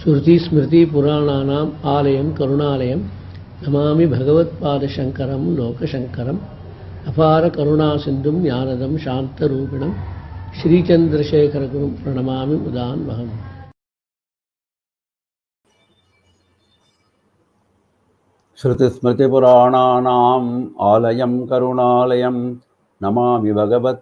Shruti Smriti Purananam Alayam Karunalayam Namami Bhagavad Shankaram Loka Shankaram Apara Karuna Sindhum Jnanadam Shanta Rupinam Shri Chandrasekhara Gurum Pranamami Udan Vaham. Shruti Smriti Purananam Alayam Karunalayam Namami Bhagavad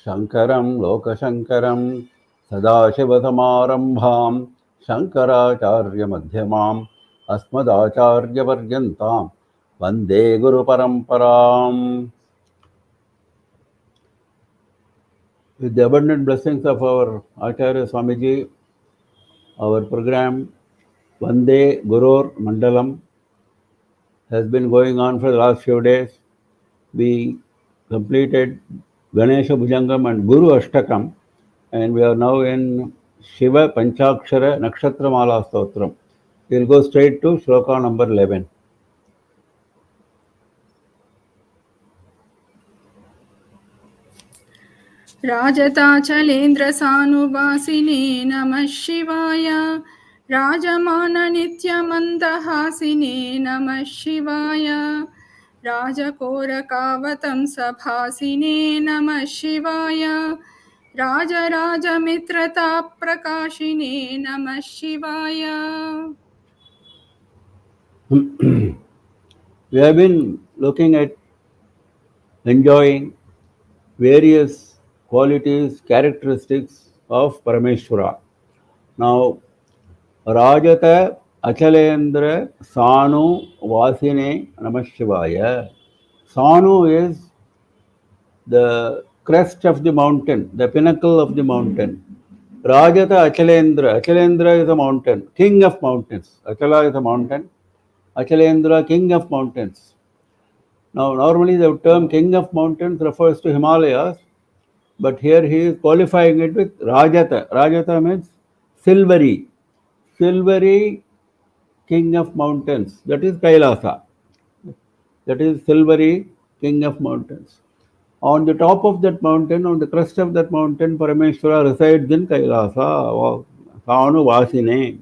Shankaram Loka Shankaram Sadashiva Samarambham Shankaracharya Madhyamam Asmadacharya Varyantam Vande GurorMandalam. With the abundant blessings of our Acharya Swamiji, our program Vande GurorMandalam has been going on for the last few days. We completed Ganesha Bhujangam and Guru Ashtakam, and we are now in Shiva Panchakshara Nakshatra Mala Stotram. We will go straight to Shloka number 11. राजताचलेन्द्र सानुवासिने नमः शिवाय राजमान नित्य मंदहासिने नमः शिवाय राजकोरकावतं सभासिने नमः शिवाय राजराजमित्रता प्रकाशिने नमः शिवाय. We have been looking at enjoying various qualities, characteristics of Parameshwara. Now, Rajata Achalendra Sanu Vasine Namah Shivaya. Sanu is the crest of the mountain, the pinnacle of the mountain. Rajata Achalendra. Achalendra is a mountain, king of mountains. Achala is a mountain. Achalendra, king of mountains. Now, normally the term king of mountains refers to Himalayas, but here he is qualifying it with Rajata. Rajata means silvery. Silvery king of mountains. That is Kailasa. That is silvery king of mountains. On the top of that mountain, on the crest of that mountain, Parameshwara resides in Kailasa. Sanu Vasine.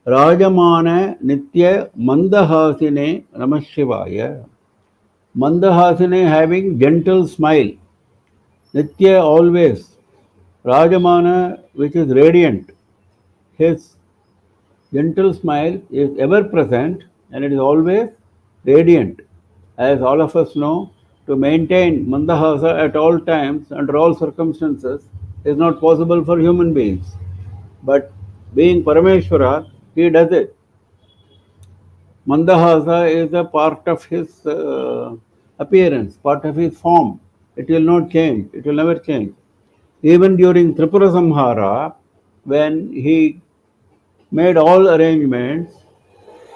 Rajamana Nitya Mandahasine Namah Shivaya. Mandahasine, having gentle smile. Nitya, always. Rajamana, which is radiant. His gentle smile is ever present and it is always radiant. As all of us know, to maintain Mandahasa at all times, under all circumstances, is not possible for human beings. But being Parameshwara, he does it. Mandahasa is a part of his appearance, part of his form. It will not change, it will never change. Even during Tripura Samhara, when he made all arrangements,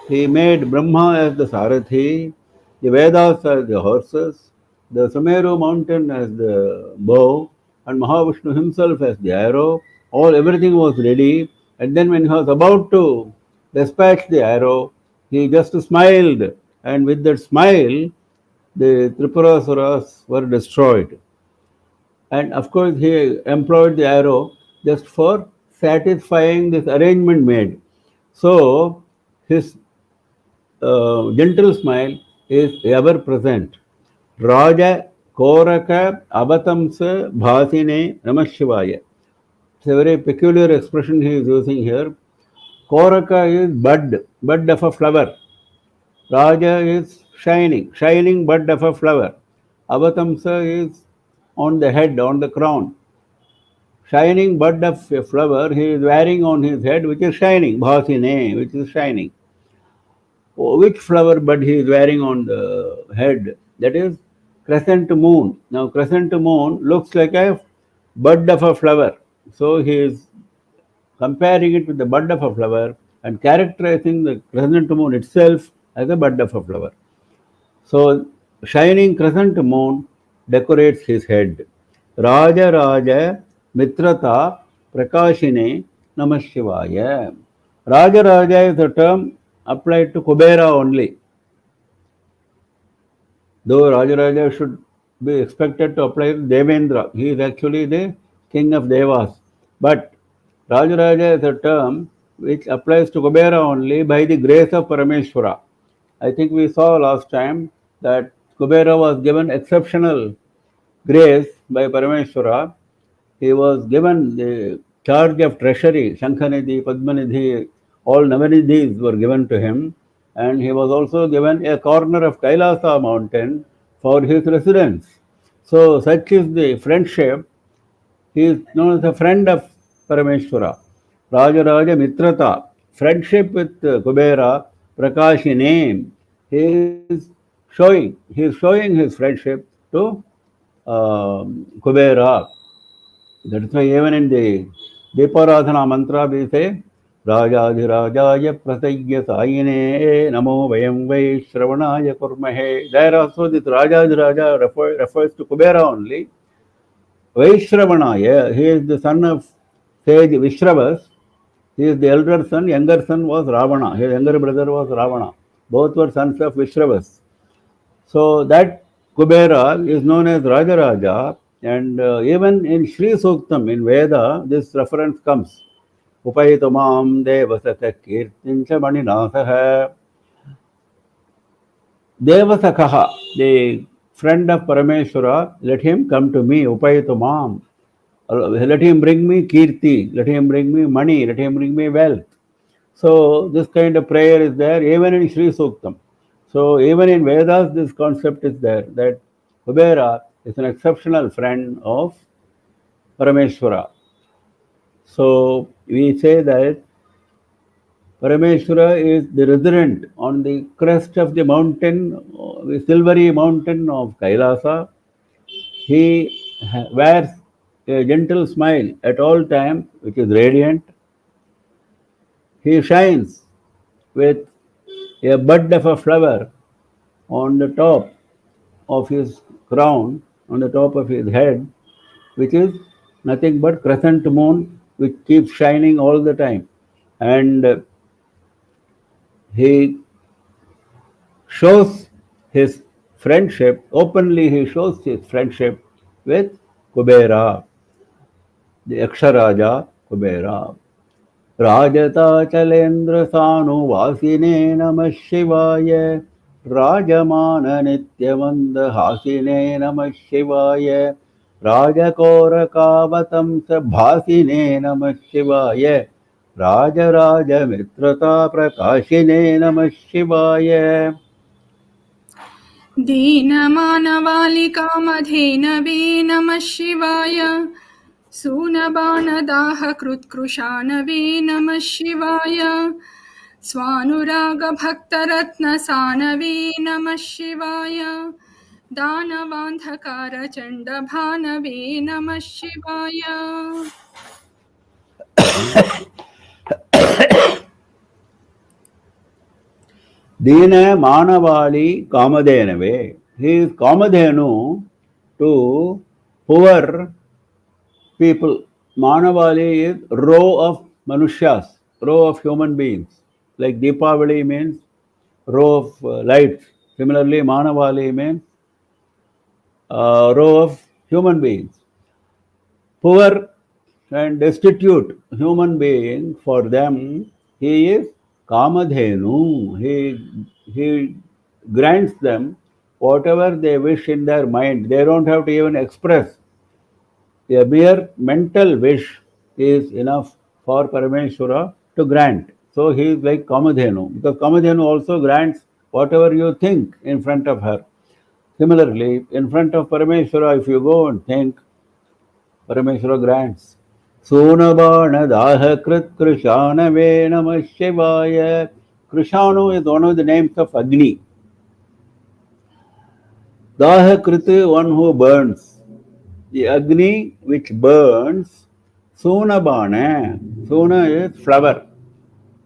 he made Brahma as the Sarathi, the Vedas as the horses, the Sumeru mountain as the bow, and Mahavishnu himself as the arrow. Everything was ready. And then when he was about to dispatch the arrow, he just smiled. And with that smile, the Tripurasuras were destroyed. And of course, he employed the arrow just for satisfying this arrangement made. So, his gentle smile is ever present. Raja Koraka Avatamsa Bhasine Namah Shivaya. It's a very peculiar expression he is using here. Koraka is bud of a flower. Raja is shining bud of a flower. Avatamsa is on the head, on the crown. Shining bud of a flower he is wearing on his head, which is shining. Bhasine, which is shining. Which flower bud he is wearing on the head? That is crescent moon. Now, crescent moon looks like a bud of a flower. So, he is comparing it with the bud of a flower and characterizing the crescent moon itself as a bud of a flower. So, shining crescent moon decorates his head. Raja Raja Mitrata Prakashine Namah Shivaya. Raja Raja is a term applied to Kubera only. Though Raja Raja should be expected to apply to Devendra. He is actually the king of Devas. But Raja Raja is a term which applies to Kubera only by the grace of Parameshwara. I think we saw last time that Kubera was given exceptional grace by Parameshwara. He was given the charge of treasury, Shankanidhi, Padmanidhi, all Navanidhis were given to him, and he was also given a corner of Kailasa mountain for his residence. So such is the friendship. He is known as a friend of Parameshwara. Raja Raja Mitrata, friendship with Kubera, Prakashine. He is showing his friendship to Kubera. That's why even in the Deeparadhana mantra we say, Rajadhirajaya Prasayya Sayine Namo Vayam Vai Shravanaya Kurmahe. There also this Rajadhiraja refers to Kubera only. Vaishravanaya, he is the son of sage Vishravas. He is the elder son, younger son was Ravana. His younger brother was Ravana. Both were sons of Vishravas. So that Kubera is known as Rajaraja, and even in Sri Suktam in Veda, this reference comes. Upaitamam devasaka kirtincha maninasaha. Devasakaha, the friend of Parameshwara, let him come to me, Upaitamam. Let him bring me kirti, let him bring me money, let him bring me wealth. So this kind of prayer is there even in Sri Suktam. So even in Vedas, this concept is there that Kubera is an exceptional friend of Parameshwara. So we say that Parameshwara is the resident on the crest of the mountain, the silvery mountain of Kailasa. He wears a gentle smile at all times, which is radiant. He shines with a bud of a flower on the top of his crown, on the top of his head, which is nothing but crescent moon, which keeps shining all the time. And he shows his friendship, openly he shows his friendship with Kubera, the Aksharaja Kubera. राजताचलेन्द्र सानुवासिने नमः शिवाय राजमान नित्यमन्द हासिने नमः शिवाय राजकोरकावतंस भासिने नमः शिवाय राजराज मित्रता प्रकाशिने नमः शिवाय दीनमानवालिकामधेनवे नमः शिवाय सूनबाणदाहकृत्कृशानवे नमः शिवाय स्वानुरागभक्तरत्नसानवे नमः शिवाय दानवान्धकारचण्डभानवे नमः शिवाय Dina Manavali Kamadenave. He is Kamadhenu to poor people. Manavali is row of Manushyas, row of human beings. Like Deepavali means row of lights. Similarly, Manavali means row of human beings. Poor and destitute human being, for them, he is Kamadhenu. He grants them whatever they wish in their mind. They don't have to even express. A mere mental wish is enough for Parameshwara to grant. So he is like Kamadhenu, because Kamadhenu also grants whatever you think in front of her. Similarly, in front of Parameshwara, if you go and think, Parameshwara grants. Sunabana Dahakrit Krishanave Namah Shivaya. Krishanu is one of the names of Agni. Dahakriti, one who burns. The Agni which burns. Sunabana. Suna is flower.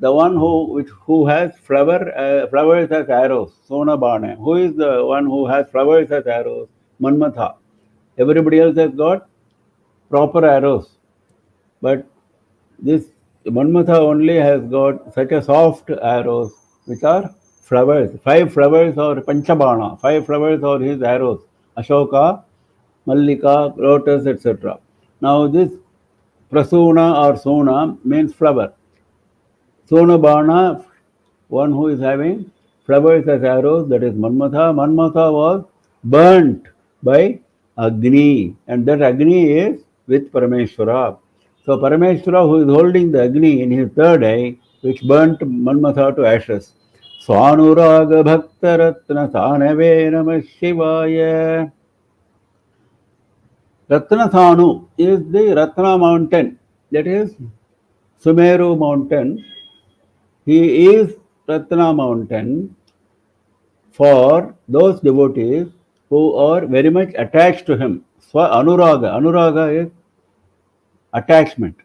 The one who has flowers as arrows. Sunabana. Who is the one who has flowers as arrows? Manmatha. Everybody else has got proper arrows. But this Manmatha only has got such a soft arrows, which are flowers. 5 flowers or Panchabana. 5 flowers are his arrows. Ashoka, Mallika, lotus, etc. Now this Prasuna or Sona means flower. Sonabana, one who is having flowers as arrows, that is Manmatha. Manmatha was burnt by Agni, and that Agni is with Parameshwara. So Parameshwara, who is holding the Agni in his third eye, which burnt Manmatha to ashes. Swanuraga Bhakta Ratna Sanave Namah Shivaya. Ratnathanu is the Ratna mountain, that is Sumeru mountain. He is Ratna mountain for those devotees who are very much attached to him. Swa Anuraga. Anuraga is attachment.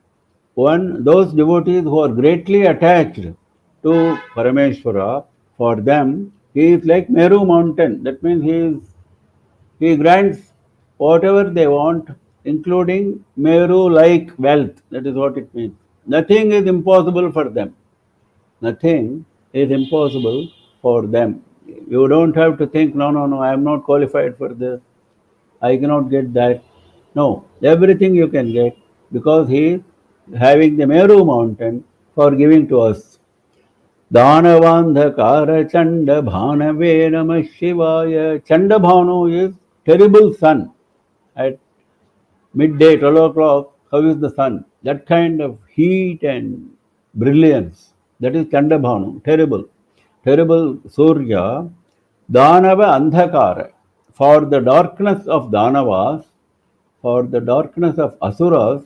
Those devotees who are greatly attached to Parameshwara, for them, he is like Meru mountain. That means he grants whatever they want, including Meru-like wealth. That is what it means. Nothing is impossible for them. Nothing is impossible for them. You don't have to think, no, I am not qualified for this. I cannot get that. No, everything you can get because he is having the Meru mountain for giving to us. Danavandhakara Chanda Bhanave Namah Shivaya. Chanda Bhanu is terrible sun. At midday, 12 o'clock, how is the sun? That kind of heat and brilliance. That is Chanda Bhanu. Terrible. Terrible Surya. Danava Andhakara. For the darkness of Danavas, for the darkness of Asuras,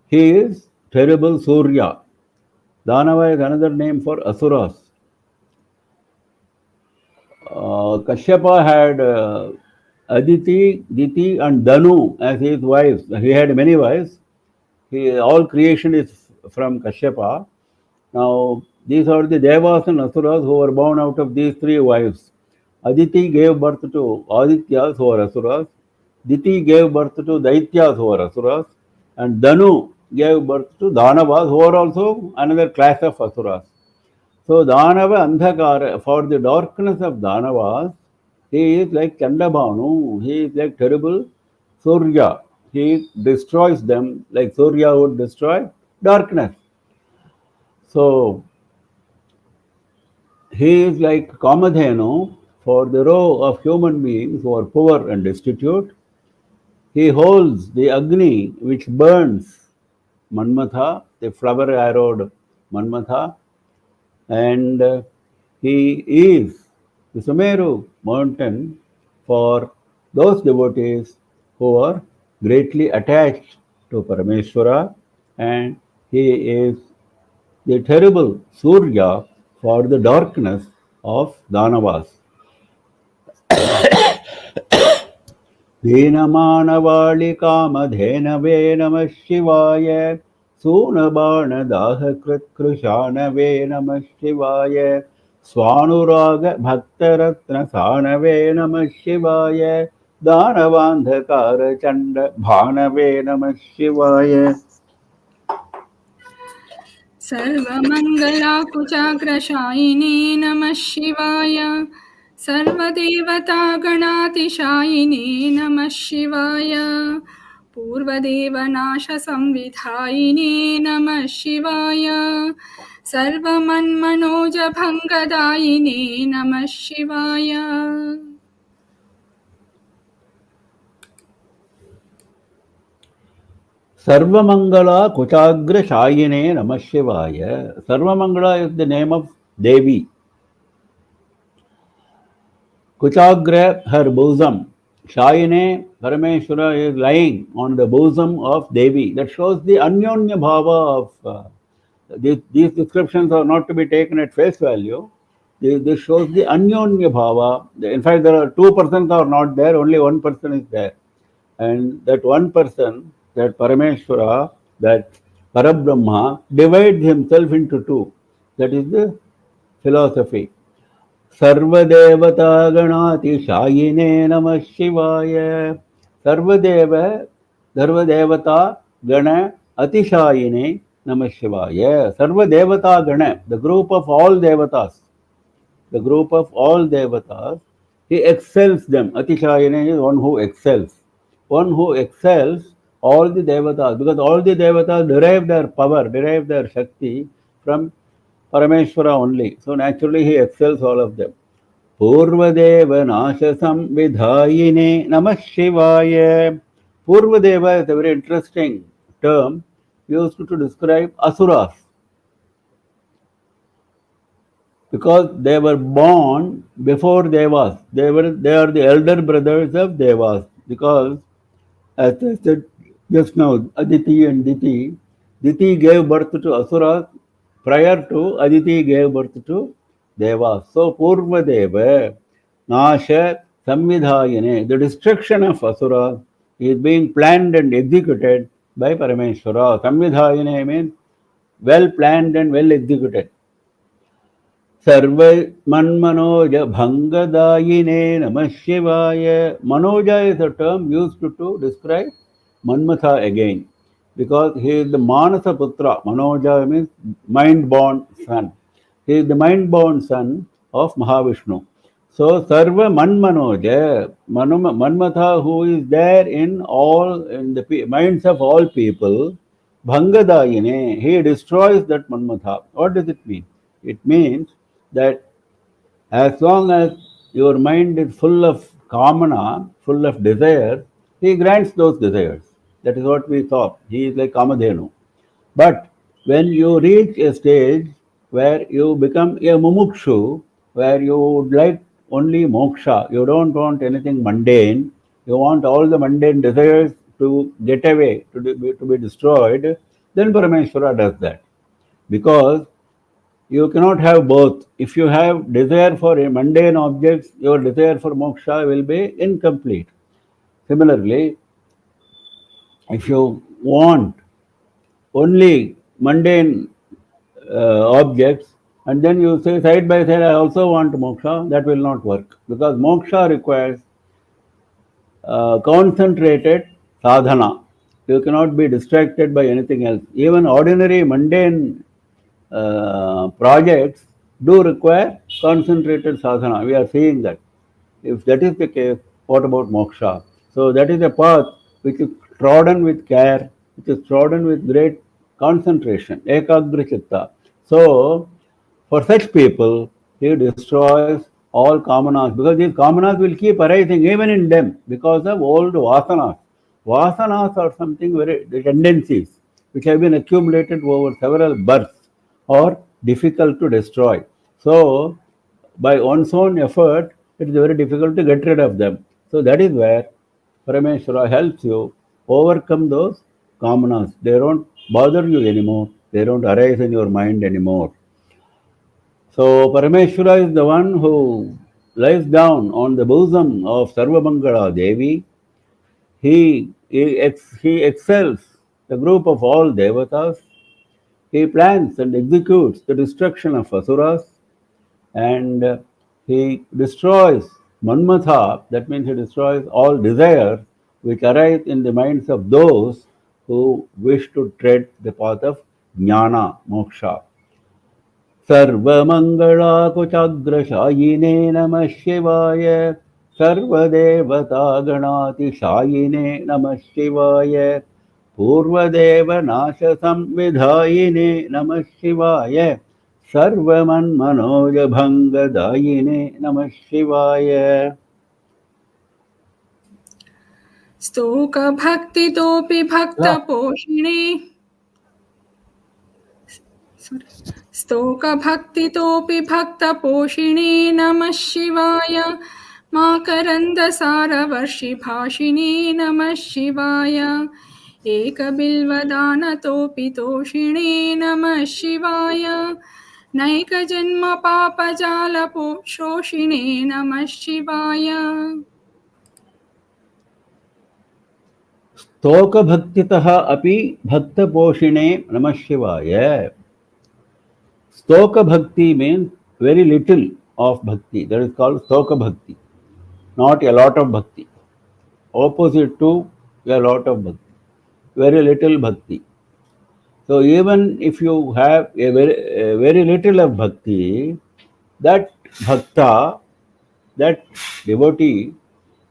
he is terrible Surya. Danava is another name for Asuras. Kashyapa had Aditi, Diti and Danu as his wives. He had many wives. All creation is from Kashyapa. Now, these are the Devas and Asuras who were born out of these three wives. Aditi gave birth to Adityas who are Asuras. Diti gave birth to Daityas who are Asuras. And Danu gave birth to Danavas who are also another class of Asuras. So Danava Andhakara, for the darkness of Danavas, he is like Chandabhanu, he is like terrible Surya. He destroys them like Surya would destroy darkness. So he is like Kamadhenu for the row of human beings who are poor and destitute. He holds the Agni which burns Manmatha, the flower arrowed Manmatha, and he is the Sumeru mountain for those devotees who are greatly attached to Parameshwara, and he is the terrible Surya for the darkness of Danavas. Deenamanavali Kamadhenave Namah Shivaya. Sunabana Dahakrit Krushanave Namah Shivaya. Swanuraga Bhaktaratna Sanave Namah Shivaya. Danavandhakara Chanda Bhanave Namah Shivaya. सर्वमङ्गलाकुचाग्रशायिने नमः शिवाय सर्वदेवतागणातिशायिने नमः शिवाय पूर्वदेवनाशसंविधायिने नमः शिवाय सर्वमन्मनोजभङ्गदायिने नमः शिवाय Sarvamangala Kuchagra Shayine Namah Shivaya. Sarvamangala is the name of Devi. Kuchagra, her bosom. Shayine, Parameshwara is lying on the bosom of Devi. That shows the Anyonya Bhava of these descriptions are not to be taken at face value. This shows the Anyonya Bhava. In fact, there are two persons are not there, only one person is there. And that one person, that Parameshwara, that Parabrahma, divides himself into two. That is the philosophy. Sarvadevata Ganati Shayine Namah Shivaya. Sarvadevata Gana Atishayine Namah Shivaya. Sarvadevata Gana, the group of all devatas. The group of all devatas, he excels them. Atishayane is one who excels. One who excels all the devatas, because all the devatas derive their power, derive their Shakti from Parameshwara only. So naturally he excels all of them. Purvadeva Nasha Samvidhayine Namah Shivaya. Purvadeva is a very interesting term used to describe asuras, because they were born before Devas. They are the elder brothers of Devas, because as I said just now, Aditi and Diti. Diti gave birth to Asuras prior to Aditi gave birth to Devas. So Purva Deva, Nasha Samvidhayane, the destruction of Asuras is being planned and executed by Parameshwara. Samvidhayane means well planned and well executed. Sarva Manmanoja Bhangadayine Namah Shivaya. Manoja is a term used to describe Manmatha again, because he is the Manasa Putra. Manoja means mind-born son. He is the mind-born son of Mahavishnu. So Sarva Manmanoja, Manmatha, who is there in the minds of all people, Bhangadayine, he destroys that Manmatha. What does it mean? It means that as long as your mind is full of kamana, full of desire, he grants those desires. That is what we thought. He is like Kamadhenu. But when you reach a stage where you become a mumukshu, where you would like only moksha, you don't want anything mundane, you want all the mundane desires to get away, to be destroyed, then Parameshwara does that. Because you cannot have both. If you have desire for mundane objects, your desire for moksha will be incomplete. Similarly, if you want only mundane objects and then you say side by side, I also want moksha, that will not work, because moksha requires concentrated sadhana. You cannot be distracted by anything else. Even ordinary mundane projects do require concentrated sadhana. We are seeing that. If that is the case, what about moksha? So that is a path which is trodden with care, which is trodden with great concentration, ekagra chitta. So for such people, he destroys all kamanas, because these kamanas will keep arising even in them because of old vasanas. Vasanas are something the tendencies which have been accumulated over several births or difficult to destroy. So by one's own effort, it is very difficult to get rid of them. So that is where Parameshwara helps you overcome those kamanas. They don't bother you anymore. They don't arise in your mind anymore. So Parameshwara is the one who lies down on the bosom of Sarvamangala Devi. He excels the group of all devatas. He plans and executes the destruction of asuras, and he destroys Manmatha. That means he destroys all desires which arise in the minds of those who wish to tread the path of jnana, moksha. सर्वमङ्गलाकुचाग्रशायिने नमः शिवाय सर्वदेवतागणातिशायिने नमः शिवाय पूर्वदेवनाशसंविधायिने नमः शिवाय सर्वमन्मनोजभङ्गदायिने नमः शिवाय. स्तोकभक्तितोऽपि भक्तपोषिणे स्तोकभक्तितोऽपि भक्तपोषिणे नमः शिवाय माकरन्दसारवर्षिभाषिणे नमः शिवाय एकबिल्वदानतोऽपि तोषिणे नमः शिवाय नैकजन्मपापजालशोषिणे नमः शिवाय. स्तोकभक्तितः अपि भक्तपोषिणे नमः शिवाय. Stoka Bhakti means very little of Bhakti. That is called Stoka Bhakti. Not a lot of Bhakti. Opposite to a lot of Bhakti. Very little Bhakti. So even if you have a very little of Bhakti, that Bhakta, that devotee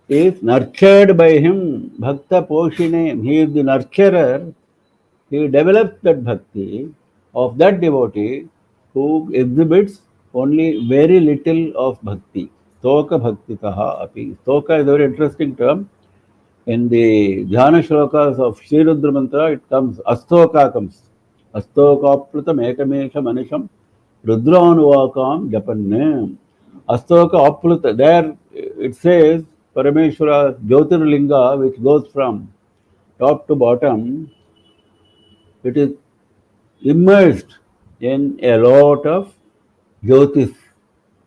is nurtured by him. Bhakta Poshine. He is the nurturer. He develops that Bhakti of that devotee who exhibits only very little of bhakti. Stoka bhaktitaha api. Stoka is a very interesting term. In the Dhyana shlokas of Sri Rudra mantra, it comes, Astoka comes. Astokapratam ekamesha manisham Rudranuvakam japanne. Astoka apluta. There it says Parameshwara Jyotirlinga, which goes from top to bottom, it is immersed in a lot of Jyotis.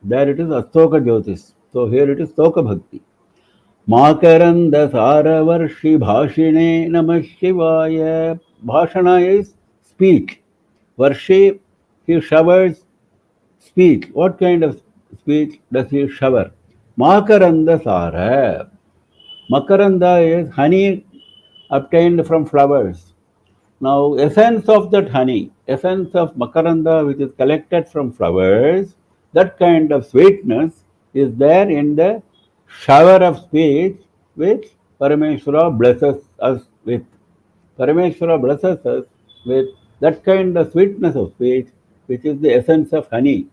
There it is Astoka Jyotis. So here it is Stoka Bhakti. Makaranda Saravarshi Bhashine Namah Shivaya. Bhashana is speech. Varshi, he showers speech. What kind of speech does he shower? Makaranda Sara. Makaranda is honey obtained from flowers. Now, essence of that honey, essence of makaranda which is collected from flowers, that kind of sweetness is there in the shower of speech which Parameshwara blesses us with. Parameshwara blesses us with that kind of sweetness of speech which is the essence of honey.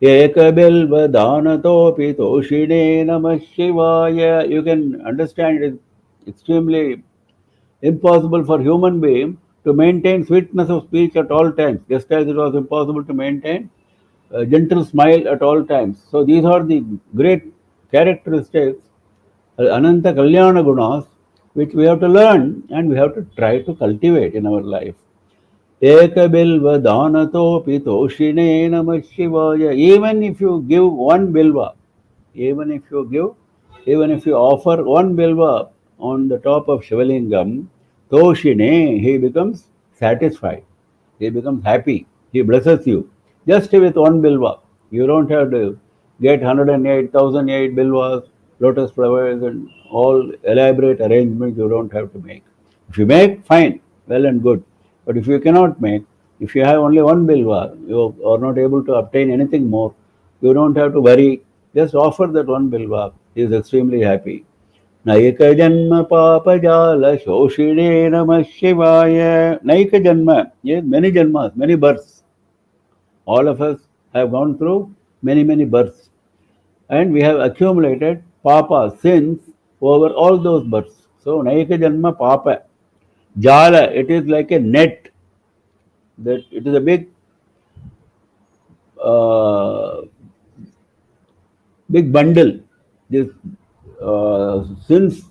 Ekabilvadhanatopi toshine namah shivaya. You can understand it is extremely impossible for human being to maintain sweetness of speech at all times, just as it was impossible to maintain a gentle smile at all times. So these are the great characteristics, Ananta Kalyana Gunas, which we have to learn and we have to try to cultivate in our life. Ekabilva Dhanato Pitoshine Namah Shivaya. Even if you give one bilva, even if you give, even if you offer one bilva on the top of Shivalingam, Toshine, he becomes satisfied. He becomes happy. He blesses you. Just with one bilva. You don't have to get 108,008 bilvas, lotus flowers, and all elaborate arrangements you don't have to make. If you make, fine, well and good. But if you cannot make, if you have only one bilva, you are not able to obtain anything more, you don't have to worry. Just offer that one bilva. He is extremely happy. Naika Janma Papa Jala Shoshine Namah Shivaya. Naika Janma, yes, many Janmas, many births. All of us have gone through many births. And we have accumulated Papa, sins, over all those births. So Naika Janma Papa. Jala, it is like a net. That it is a uh, big bundle. This sins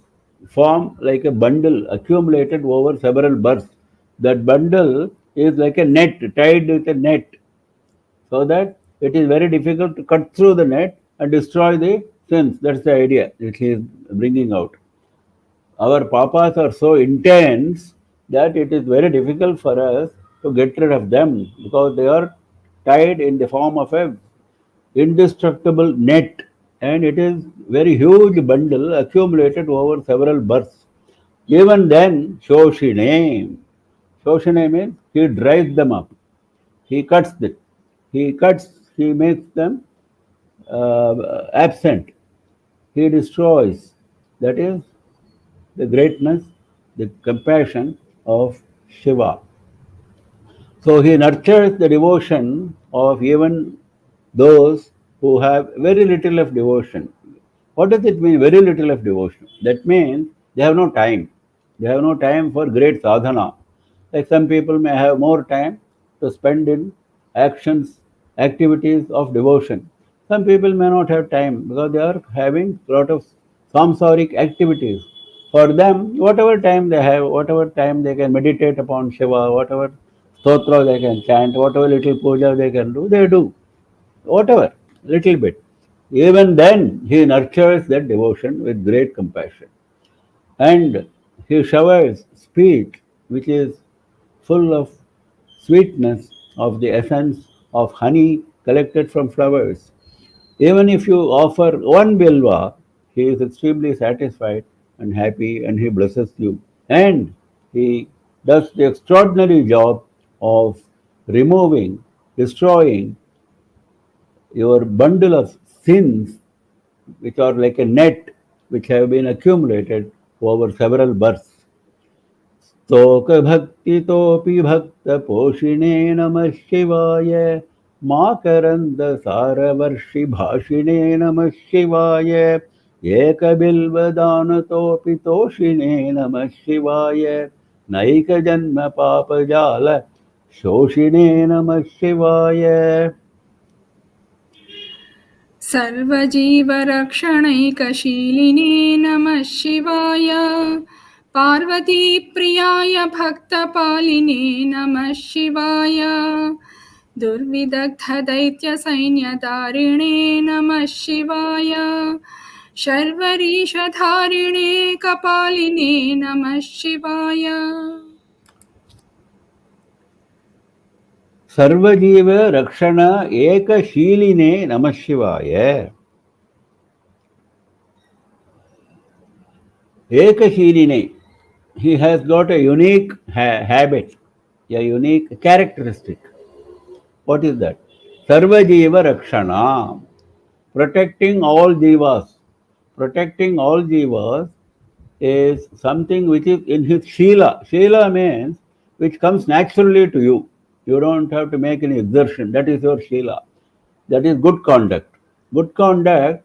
form like a bundle accumulated over several births. That bundle is like a net, tied with a net, so that it is very difficult to cut through the net and destroy the sins. That's the idea which he is bringing out. Our papas are so intense that it is very difficult for us to get rid of them because they are tied in the form of a indestructible net, and it is very huge bundle accumulated over several births. Even then, Shoshine. Shoshine means he dries them up. He cuts it. He cuts, he makes them absent. He destroys. That is the greatness, the compassion of Shiva. So he nurtures the devotion of even those who have very little of devotion. What does it mean, very little of devotion? That means they have no time. They have no time for great sadhana. Like some people may have more time to spend in actions, activities of devotion. Some people may not have time because they are having a lot of samsaric activities. For them, whatever time they have, whatever time they can meditate upon Shiva, whatever stotra they can chant, whatever little puja they can do, they do. Whatever, little bit. Even then, he nurtures that devotion with great compassion. And he showers speech which is full of sweetness of the essence of honey collected from flowers. Even if you offer one bilva, he is extremely satisfied and happy and he blesses you. And he does the extraordinary job of removing, destroying your bundle of sins, which are like a net, which have been accumulated over several births. स्तोकभक्तितोऽपि भक्तपोषिणे नमः शिवाय माकरन्दसारवर्षिभाषिणे नमः शिवाय एकबिल्वदानतोऽपि तोषिणे नमः शिवाय नैकजन्मपापजाल शोषिणे नमः शिवाय सर्वजीवरक्षणैकशीलिने नमः शिवाय पार्वतीप्रियाय भक्तपालिने नमः शिवाय दुर्विदग्धदैत्यसैन्यधारिणे नमः शिवाय शर्वरीशधारिणे कपालिने नमः शिवाय सर्वजीव रक्षण एकशीलिने नमः शिवाय ekashiline. He has got a unique habit, a unique characteristic. What is that? Sarvajiva rakshana, protecting all jivas. Protecting all jivas is something which is in his shila. Shila means which comes naturally to you. You don't have to make any exertion. That is your shila. That is good conduct. Good conduct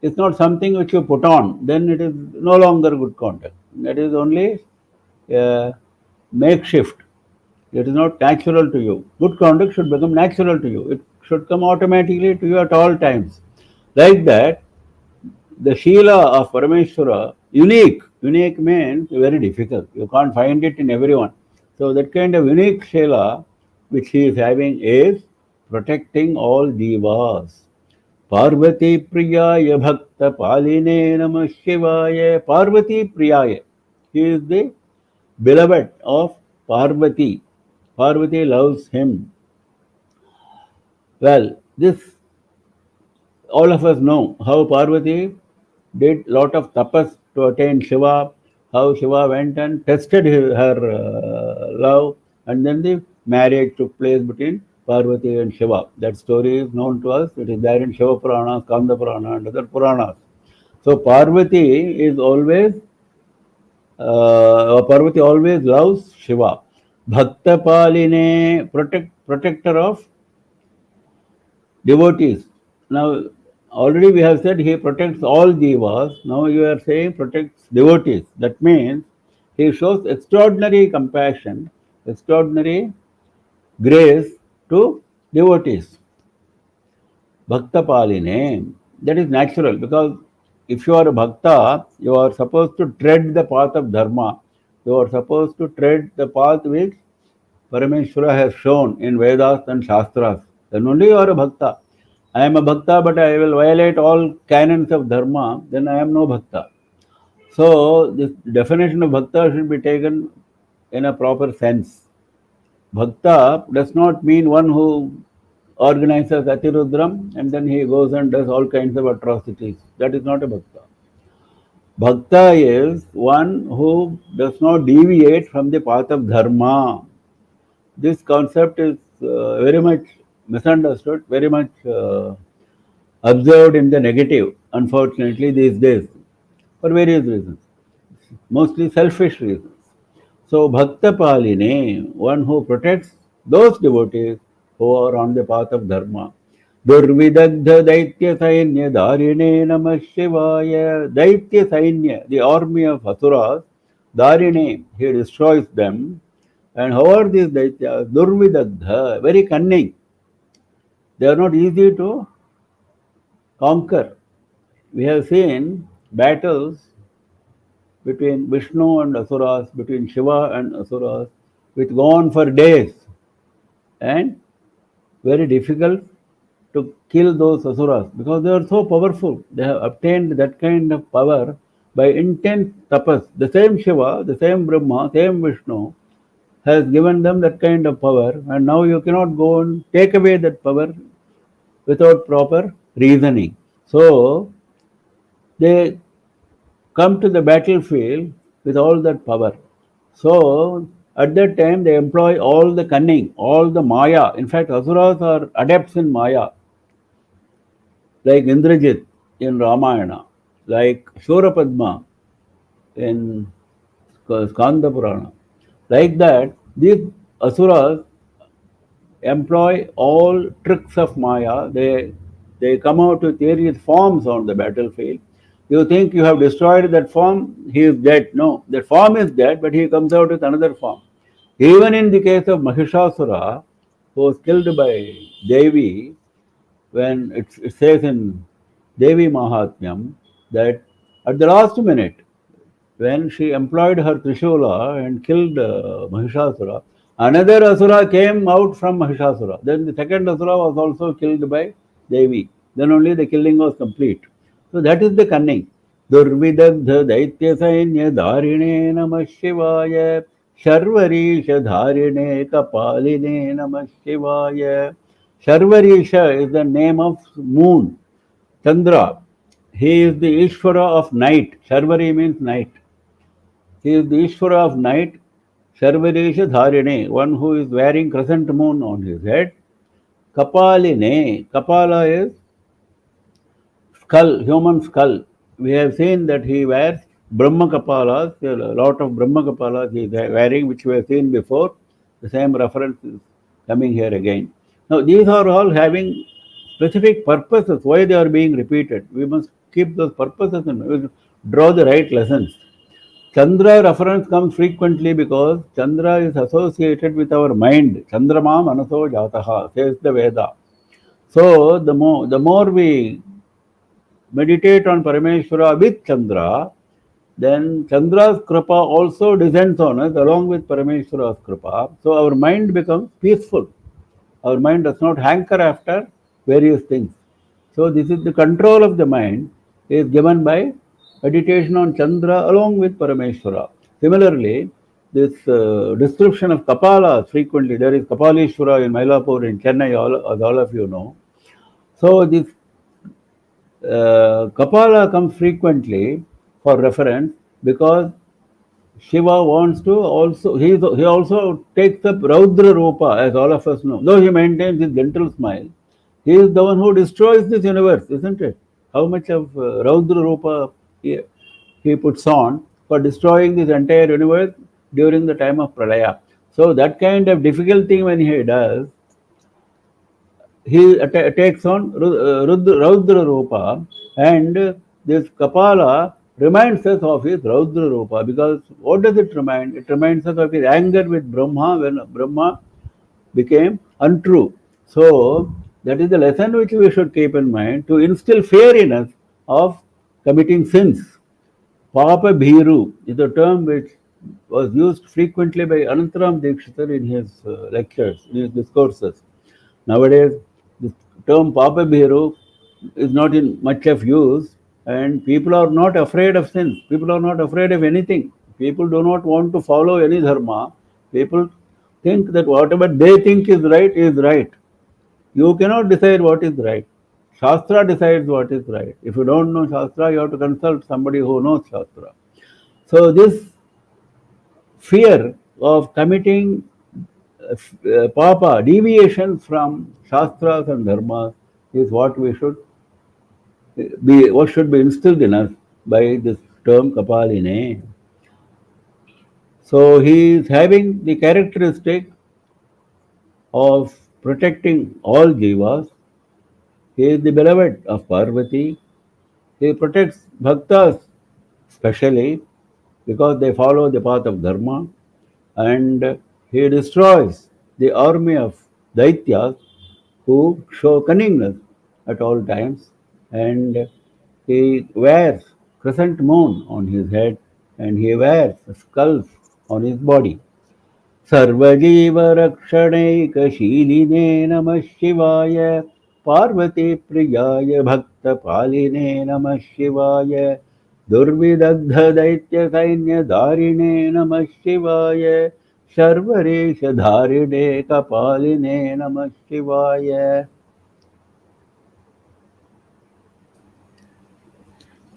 is not something which you put on. Then it is no longer good conduct. That is only makeshift. It is not natural to you. Good conduct should become natural to you. It should come automatically to you at all times. Like that, the Sheela of Parameshwara, unique. Unique means very difficult. You can't find it in everyone. So that kind of unique Sheela which he is having is protecting all jivas. Parvati Priyaya Bhakta Paline Namah Shivaya. Parvati Priyaya. He is the beloved of Parvati. Parvati loves him. Well, this all of us know how Parvati did lot of tapas to attain Shiva, how Shiva went and tested her love, and then the marriage took place between Parvati and Shiva. That story is known to us. It is there in Shiva Purana, Skanda Purana, and other Puranas. So Parvati is always Parvati always loves Shiva. Bhakta Paline, protector of devotees. Now, already we have said he protects all jivas. Now you are saying protects devotees. That means he shows extraordinary compassion, extraordinary grace to devotees. Bhakta Paline. That is natural because if you are a bhakta, you are supposed to tread the path of dharma. You are supposed to tread the path which Parameshwara has shown in Vedas and Shastras. Then only you are a bhakta. I am a bhakta, but I will violate all canons of dharma, then I am no bhakta. So, this definition of bhakta should be taken in a proper sense. Bhakta does not mean one who organizes Atirudram and then he goes and does all kinds of atrocities. That is not a bhakta. Bhakta is one who does not deviate from the path of dharma. This concept is very much misunderstood, very much observed in the negative, unfortunately, these days, for various reasons, mostly selfish reasons. So, Bhakta Paline, one who protects those devotees who are on the path of Dharma. Durvidagdha Daitya Sainya Darine Namah Shivaya. Daitya Sainya, the army of Asuras, Darine, he destroys them. And how are these Daityas? Durvidagdha, very cunning. They are not easy to conquer. We have seen battles between Vishnu and Asuras, between Shiva and Asuras, which go on for days and very difficult to kill those Asuras because they are so powerful. They have obtained that kind of power by intense tapas. The same Shiva, the same Brahma, same Vishnu has given them that kind of power, and now you cannot go and take away that power without proper reasoning. So, they come to the battlefield with all that power. So, at that time, they employ all the cunning, all the maya. In fact, Asuras are adepts in maya, like Indrajit in Ramayana, like Shurapadma in Skanda Purana. Like that, these asuras employ all tricks of Maya. They come out with various forms on the battlefield. You think you have destroyed that form, he is dead. No, that form is dead, but he comes out with another form. Even in the case of Mahishasura, who was killed by Devi, when it says in Devi Mahatmyam that at the last minute, when she employed her Trishula and killed Mahishasura, another Asura came out from Mahishasura. Then the second Asura was also killed by Devi. Then only the killing was complete. So that is the cunning. Durvidagdha Daitya Sainya Dharine Namah Shivaya Sharvarisha Dharine Kapaline Namah Shivaya. Sharvarisha is the name of moon, Chandra. He is the Ishvara of night. Sharvari means night. He is the Ishvara of night, Sarvaresha Dharine, one who is wearing crescent moon on his head. Kapaline, Kapala is skull, human skull. We have seen that he wears Brahma Kapalas, a lot of Brahma Kapalas he is wearing, which we have seen before. The same reference is coming here again. Now, these are all having specific purposes, why they are being repeated. We must keep those purposes in mind, draw the right lessons. Chandra reference comes frequently because Chandra is associated with our mind. Chandrama manaso jataha, says the Veda. So the more we meditate on Parameshwara with Chandra, then Chandra's kripa also descends on us along with Parameshwara's kripa. So our mind becomes peaceful. Our mind does not hanker after various things. So this is the control of the mind is given by meditation on Chandra along with Parameshwara. Similarly, this description of Kapala frequently, there is Kapalishwara in Mylapore in Chennai, as all of you know. So this Kapala comes frequently for reference because Shiva wants to also, he also takes up Raudra Rupa, as all of us know. Though he maintains his gentle smile, he is the one who destroys this universe, isn't it? How much of Raudra Rupa he puts on for destroying this entire universe during the time of Pralaya. So that kind of difficult thing when he does, he takes on Raudra Rupa, and this Kapala reminds us of his Raudra Rupa, because what does it remind? It reminds us of his anger with Brahma when Brahma became untrue. So that is the lesson which we should keep in mind, to instill fear in us of committing sins. Papa Bhiru is a term which was used frequently by Anantaram Dikshitar in his lectures, in his discourses. Nowadays, the term Papa Bhiru is not in much of use, and people are not afraid of sins. People are not afraid of anything. People do not want to follow any dharma. People think that whatever they think is right is right. You cannot decide what is right. Shastra decides what is right. If you don't know Shastra, you have to consult somebody who knows Shastra. So this fear of committing papa, deviation from Shastras and Dharmas is what we should what should be instilled in us by this term Kapaline. So he is having the characteristic of protecting all jivas. He is the beloved of Parvati. He protects bhaktas specially because they follow the path of dharma, and he destroys the army of daityas who show cunningness at all times, and he wears crescent moon on his head, and he wears skulls on his body. सर्वजीवरक्षणैकशीलिने नमः शिवाय पार्वतीप्रियाय भक्तपालिने नमः शिवाय दुर्विदग्धदैत्यसैन्यधारिणे नमः शिवाय शर्वरेशधारिणे कपालिने नमः शिवाय.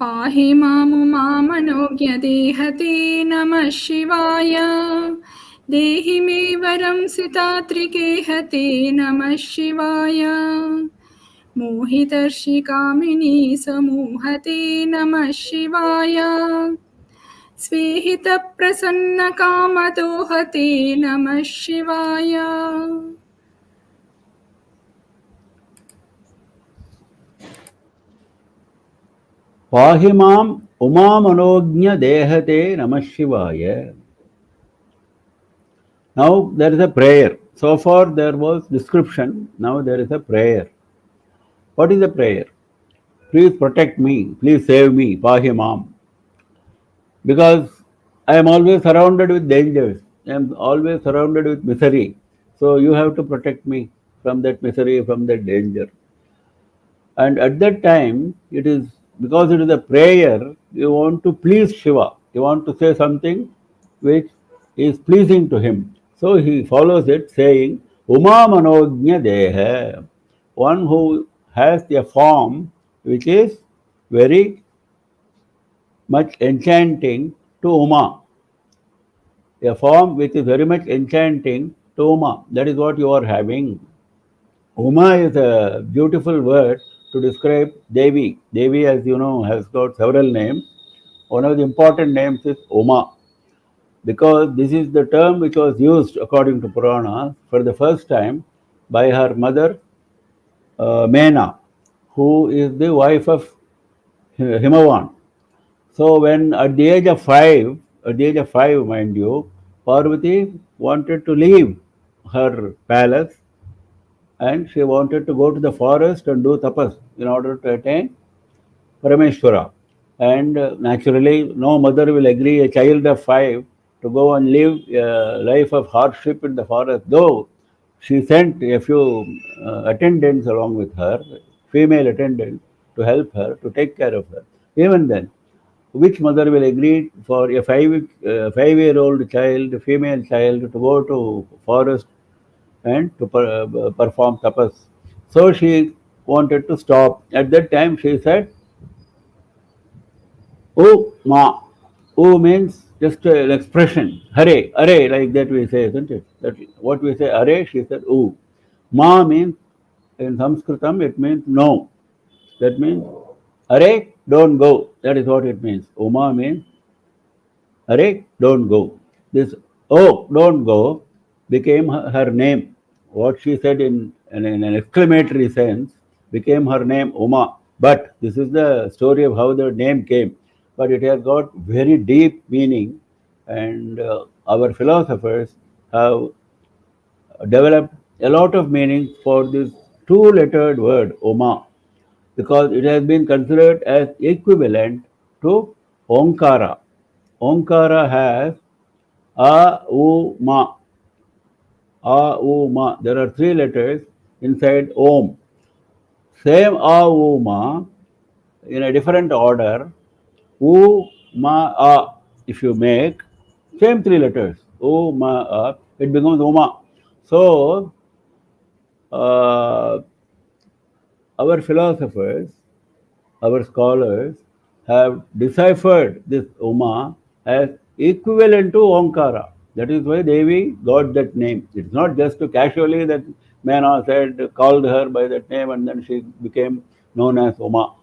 पाहि मामुमामनोज्ञदेहते नमः शिवाय देहि मे वरं सितात्रिकेहते नमः शिवाय मोहितर्षिकामिनी समूहते नमः शिवाय स्वेहितप्रसन्नकामदोहते नमः शिवाय। Pahimam Umamanognya Dehate Namah Shivaya. Now there is a prayer. So far there was description, now there is a prayer. What is the prayer? Please protect me, please save me, Pahimam. Because I am always surrounded with dangers, I am always surrounded with misery. So you have to protect me from that misery, from that danger. And at that time, it is because it is a prayer, you want to please Shiva. You want to say something which is pleasing to him. So he follows it saying, Uma Manognya Deha, one who has a form which is very much enchanting to Uma. A form which is very much enchanting to Uma. That is what you are having. Uma is a beautiful word to describe Devi. Devi, as you know, has got several names. One of the important names is Uma, because this is the term which was used, according to Purana, for the first time by her mother Mena, who is the wife of Himavan. So when at the age of 5, mind you, Parvati wanted to leave her palace and she wanted to go to the forest and do tapas in order to attain Parameshwara. And naturally, no mother will agree a child of 5 to go and live a life of hardship in the forest, though she sent a few attendants along with her, female attendants, to help her, to take care of her. Even then, which mother will agree for a 5-year-old child, female child, to go to forest and to perform tapas? So she wanted to stop. At that time, she said, "Oh ma." Oh means just an expression. Hare, hare, like that we say, isn't it? That what we say, hare, she said, oh. Ma means, in Sanskritam, it means no. That means, hare, don't go. That is what it means. Uma means, hare, don't go. This, oh, don't go, became her name. What she said in an exclamatory sense became her name, Uma. But this is the story of how the name came. But it has got very deep meaning, and our philosophers have developed a lot of meaning for this two-lettered word, Oma, because it has been considered as equivalent to Omkara. Omkara has A, U, Ma. A, U, Ma. There are 3 letters inside Om. Same A, U, Ma in a different order. U, Ma, A. If you make same 3 letters, U, Ma, A, it becomes Uma. So, our philosophers, our scholars have deciphered this Uma as equivalent to Omkara. That is why Devi got that name. It's not just to casually that Mena said, called her by that name and then she became known as Uma.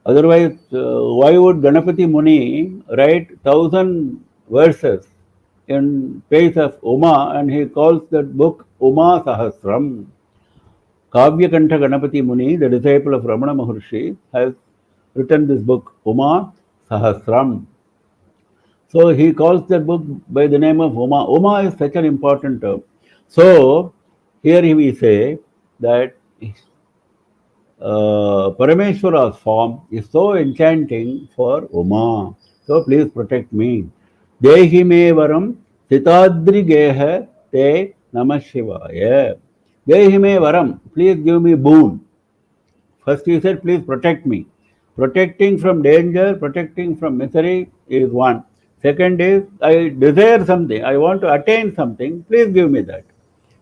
Otherwise, why would Ganapati Muni write 1,000 verses in praise of Uma and he calls that book Uma Sahasram? Kavyakantha Ganapati Muni, the disciple of Ramana Maharshi, has written this book, Uma Sahasram. So he calls that book by the name of Uma. Uma is such an important term. So here we say that Parameshwara's form is so enchanting for Uma. So please protect me. Dehi me varam sitadri geha te namah shivaya. Dehi me varam, please give me boon. First he said, please protect me. Protecting from danger, protecting from misery is one. Second is, I desire something, I want to attain something, please give me that.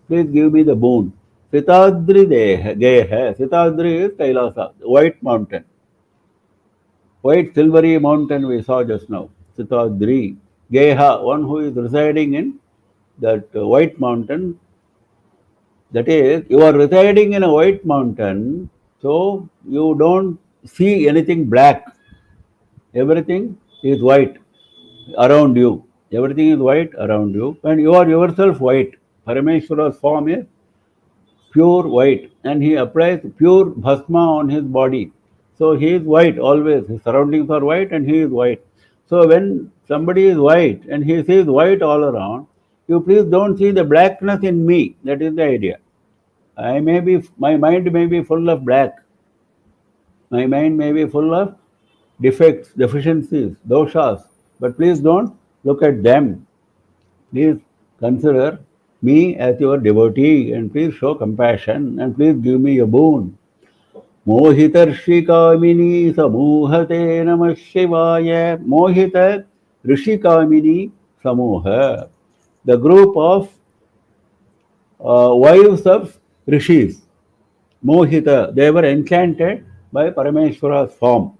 Please give me the boon. Sitadri Geha. Sitadri is Kailasa, white mountain. White silvery mountain we saw just now. Sitadri. Geha, one who is residing in that white mountain. That is, you are residing in a white mountain, so you don't see anything black. Everything is white. around you. Everything is white around you, and you are yourself white. Parameshwara's form is pure white, and he applies pure bhasma on his body. So he is white always. His surroundings are white, and he is white. So when somebody is white and he sees white all around, you please don't see the blackness in me. That is the idea. My mind may be full of black. My mind may be full of defects, deficiencies, doshas, but please don't look at them. Please consider me as your devotee and please show compassion and please give me a boon. Mohitarshi Samuhate Namah Shivaya. Mohita Rishikamini Samuha. The group of wives of rishis. Mohita, they were enchanted by Parameshwara's form.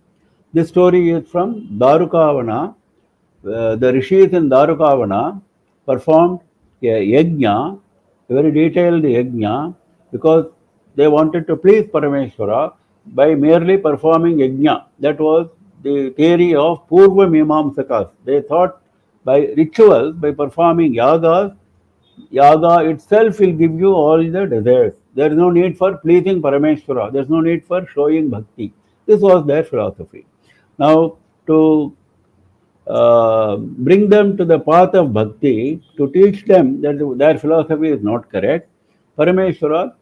This story is from Darukavana. The rishis in Darukavana performed a yajna, a very detailed yajna, because they wanted to please Parameshwara by merely performing yajna. That was the theory of Purva Mimamsakas. They thought by rituals, by performing yagas, yaga itself will give you all the desires. There is no need for pleasing Parameshwara. There is no need for showing bhakti. This was their philosophy. Now, to bring them to the path of bhakti, to teach them that their philosophy is not correct, Parameshwara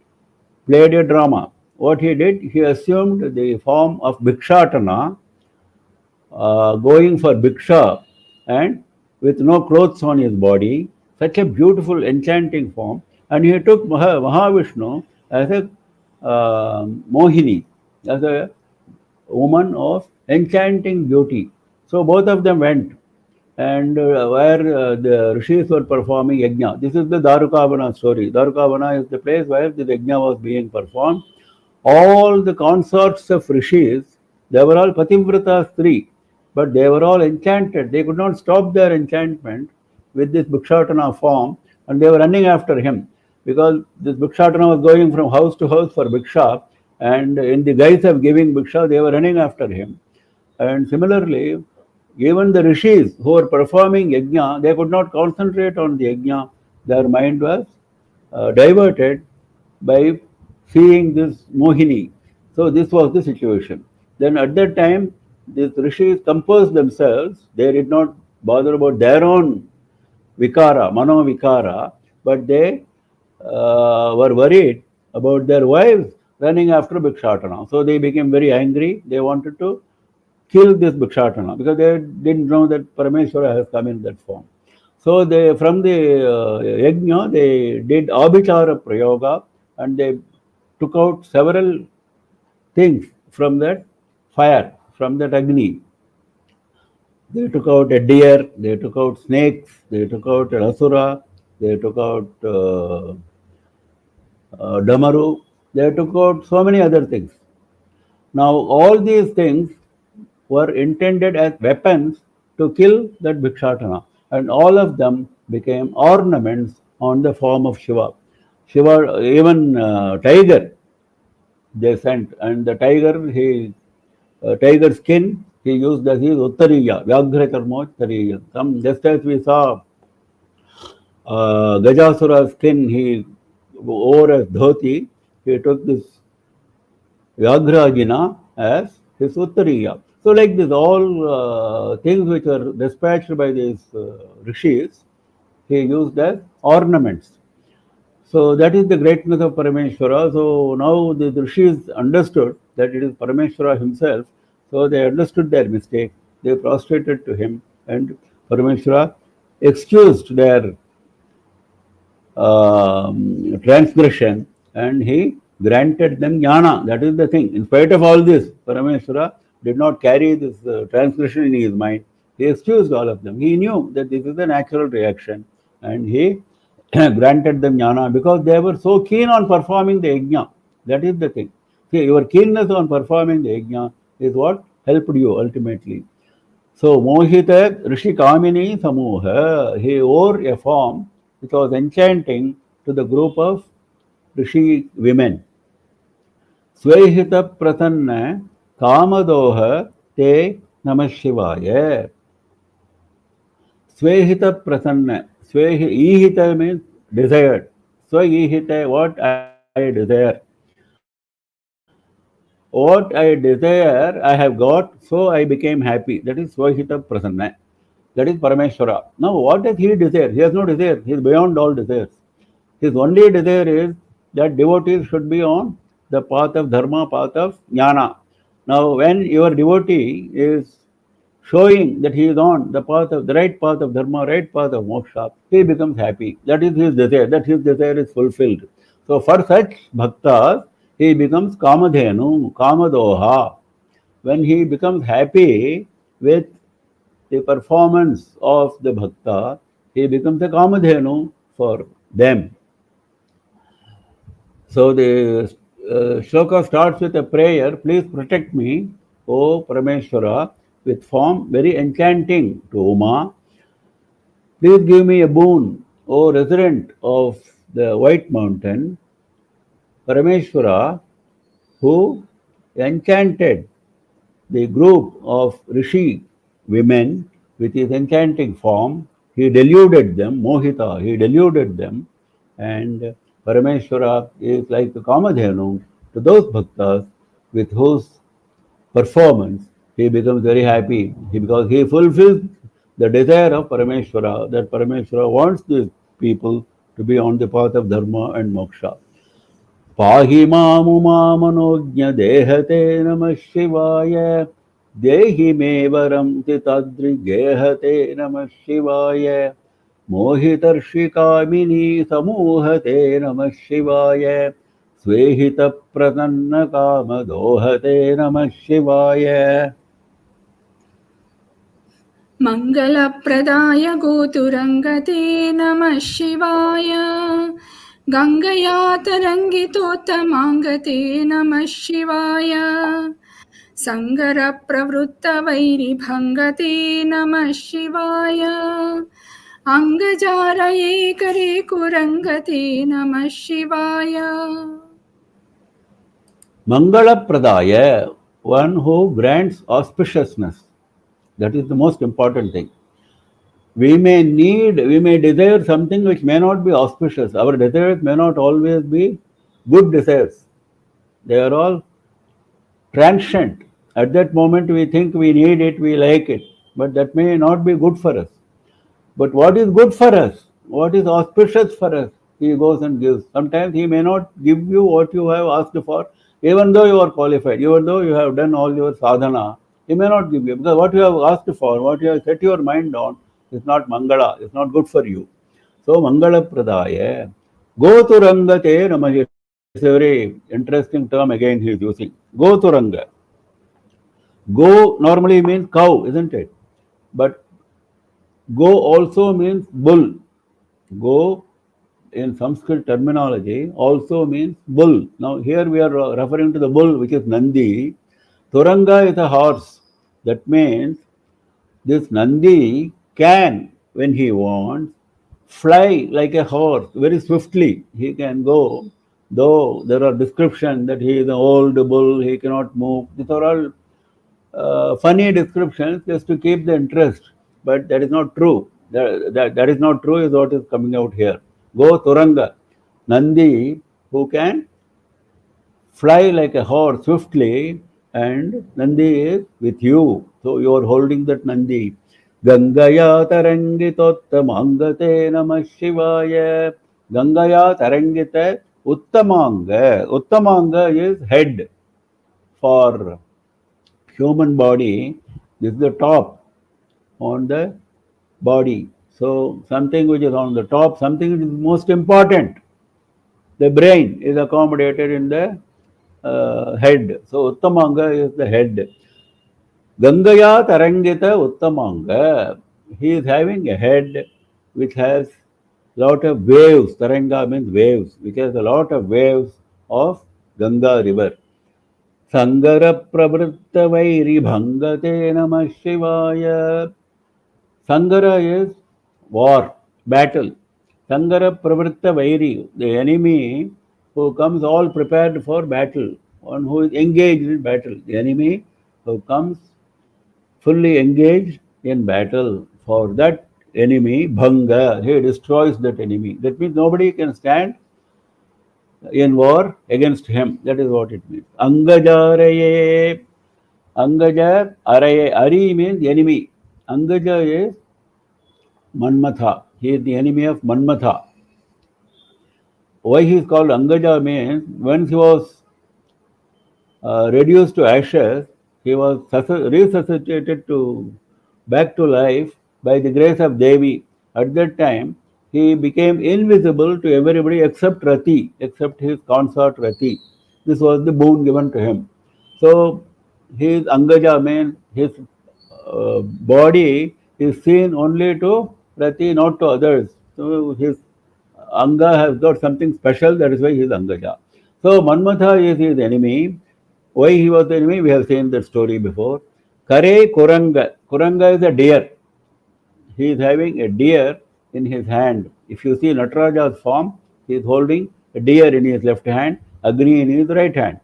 played a drama. What he did, he assumed the form of Bhikshatana, going for Bhiksha and with no clothes on his body, such a beautiful, enchanting form. And he took Mahavishnu as a Mohini, as a woman of enchanting beauty. So both of them went, and where the rishis were performing yajna. This is the Darukavana story. Darukavana is the place where the yajna was being performed. All the consorts of rishis, they were all Pativrata Stri, but they were all enchanted. They could not stop their enchantment with this Bhikshatana form, and they were running after him because this Bhikshatana was going from house to house for Bhiksha, and in the guise of giving Bhiksha, they were running after him. And similarly, even the rishis who were performing yajna, they could not concentrate on the yajna. Their mind was diverted by seeing this Mohini. So this was the situation. Then at that time, these rishis composed themselves. They did not bother about their own vikara, mano vikara, but they were worried about their wives running after Bhikshatana. So they became very angry. They wanted to kill this Bhikshatana because they didn't know that Parameshwara has come in that form. So they, from the yajna, they did abhichara prayoga and they took out several things from that fire, from that Agni. They took out a deer, they took out snakes, they took out an asura, they took out Damaru, they took out so many other things. Now all these things were intended as weapons to kill that Bhikshatana, and all of them became ornaments on the form of Shiva. Shiva, even tiger, they sent, and the tiger skin he used as his uttariya, Vyaghra Karmottariya. Just as we saw Gajasura's skin, he wore as dhoti, he took this Vyagrajina as his uttariya. So like this, all things which are dispatched by these rishis, he used as ornaments. So that is the greatness of Parameshwara. So now the rishis understood that it is Parameshwara himself. So they understood their mistake. They prostrated to him, and Parameshwara excused their transgression, and he granted them jnana. That is the thing. In spite of all this, Parameshwara did not carry this transgression in his mind. He excused all of them. He knew that this is a natural reaction, and he granted them jnana because they were so keen on performing the yajna. That is the thing. See, your keenness on performing the yajna is what helped you ultimately. So, Mohita Rishi Kamini Samuha, he wore a form which was enchanting to the group of Rishi women. Swehita Prasanna Kamadoha Te Namah Shivaya. Svehita prasanna. Ihita means desired. Ihita, what I desire. What I desire, I have got, so I became happy. That is Svahita Prasanna. That is Parameshwara. Now, what does he desire? He has no desire. He is beyond all desires. His only desire is that devotees should be on the path of dharma, path of jnana. Now, when your devotee is showing that he is on the path of the right path of dharma, right path of moksha, he becomes happy. That is his desire. That his desire is fulfilled. So, for such bhaktas, he becomes kamadhenu, kamadoha. When he becomes happy with the performance of the bhakta, he becomes a kamadhenu for them. So the shloka starts with a prayer, please protect me, O Parameshwara, with form very enchanting to Uma. Please give me a boon, O resident of the White Mountain, Parameshwara, who enchanted the group of Rishi women with his enchanting form. He deluded them, Mohita, he deluded them, and Parameshwara is like the Kamadhenu to those bhaktas with whose performance he becomes very happy because he fulfills the desire of Parameshwara, that Parameshwara wants these people to be on the path of dharma and moksha. पाहि मामुमामनोज्ञ देहते नमः शिवाय देहि मे वरं तितादृगेहते नमः शिवाय मोहितर्षिकामिनी समूहते नमः शिवाय स्वेहितप्रसन्नकामदोहते नमः शिवाय मङ्गलप्रदाय गोतुरङ्गते नमः शिवाय गङ्गया तरङ्गितोत्तमाङ्गते नमः शिवाय सङ्गरप्रवृत्तवैरिभङ्गते नमः शिवाय अङ्गजारये करे कुरङ्गते नमः शिवाय Mangala Pradaya, one who grants auspiciousness. That is the most important thing. We may desire something which may not be auspicious. Our desires may not always be good desires. They are all transient. At that moment, we think we need it, we like it, but that may not be good for us. But what is good for us? What is auspicious for us? He goes and gives. Sometimes he may not give you what you have asked for, even though you are qualified, even though you have done all your sadhana. He may not give you because what you have asked for, what you have set your mind on, is not mangala, is not good for you. So mangala pradaya, go to rangate namaha. It's a very interesting term again he is using. Go to ranga. Go normally means cow, isn't it? But go also means bull. Go in Sanskrit terminology also means bull. Now here we are referring to the bull which is Nandi. Turanga is a horse. That means this Nandi can, when he wants, fly like a horse very swiftly. He can go, though there are descriptions that he is an old bull, he cannot move. These are all funny descriptions just to keep the interest, but that is not true. That is not true is what is coming out here. Go Turanga, Nandi, who can fly like a horse swiftly, and Nandi is with you. So you are holding that Nandi. Gangaya tarangitottamangate namah shivaya. Gangaya tarangita uttamanga. Uttamanga is head for human body. This is the top on the body. So something which is on the top, something which is most important. The brain is accommodated in the head. So Uttamanga is the head. Gangaya Tarangita Uttamanga. He is having a head which has lot of waves. Taranga means waves, which has a lot of waves of Ganga river. Sangara Pravritta Vairi Bhangate Namah Shivaya. Sangara is war, battle. Sangara Pravritta Vairi, the enemy who comes all prepared for battle, one who is engaged in battle. The enemy who comes fully engaged in battle. For that enemy, Bhanga, he destroys that enemy. That means nobody can stand in war against him. That is what it means. Angajaraye, Angaja, Araye, Ari means enemy. Angaja is Manmatha. He is the enemy of Manmatha. Why he is called Angaja means when he was reduced to ashes, he was resuscitated to back to life by the grace of Devi. At that time, he became invisible to everybody except Rati, except his consort Rati. This was the boon given to him. So his Angaja means his body is seen only to Rati, not to others. So his Anga has got something special, that is why he is Angaja. So Manmatha is his enemy. Why he was the enemy? We have seen that story before. Kare Kuranga. Kuranga is a deer. He is having a deer in his hand. If you see Nataraja's form, he is holding a deer in his left hand, Agni in his right hand.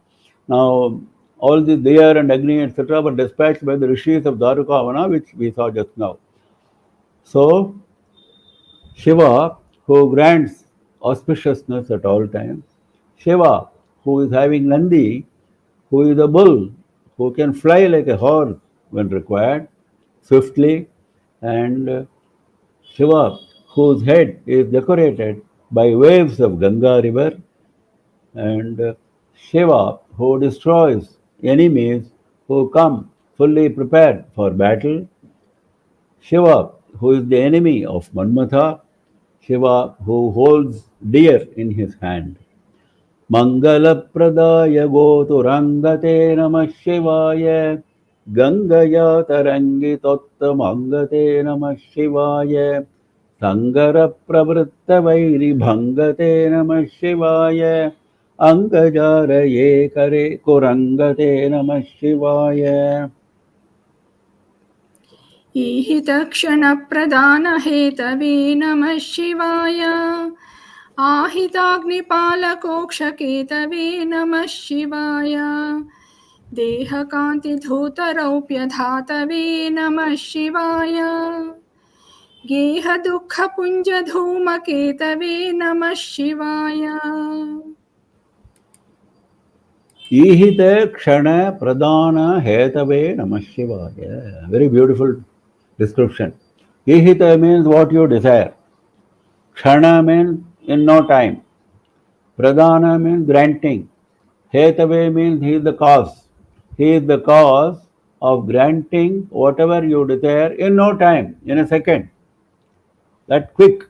Now, all the deer and Agni, etc., were dispatched by the rishis of Dwarukavana, which we saw just now. So, Shiva, who grants auspiciousness at all times, Shiva, who is having Nandi, who is a bull, who can fly like a horse when required, swiftly, and Shiva, whose head is decorated by waves of Ganga river, and Shiva, who destroys enemies who come fully prepared for battle, Shiva, who is the enemy of Manmatha, Shiva, who holds deer in his hand. मङ्गलप्रदाय गोतुरङ्गते नमः शिवाय गङ्गया तरङ्गितोत्तमङ्गते नमः शिवाय सङ्गरप्रवृत्तवैरिभङ्गते नमः शिवाय अङ्गजारये करे कुरङ्गते नमः शिवाय ईहितक्षणप्रदानहेतवे नमः शिवाय आहिताग्निपालकोक्षकेतवे नमः शिवाय देहकान्तिधूतरौप्यधातवे नमः शिवाय गेहदुःखपुञ्जधूमकेतवे नमः शिवाय ईहिते क्षण प्रदान हेतवे नमः शिवाय. Very beautiful description. Ihita means what you desire. Kshana means in no time. Pradana means granting. Hetave means he is the cause. He is the cause of granting whatever you desire in no time, in a second. That quick.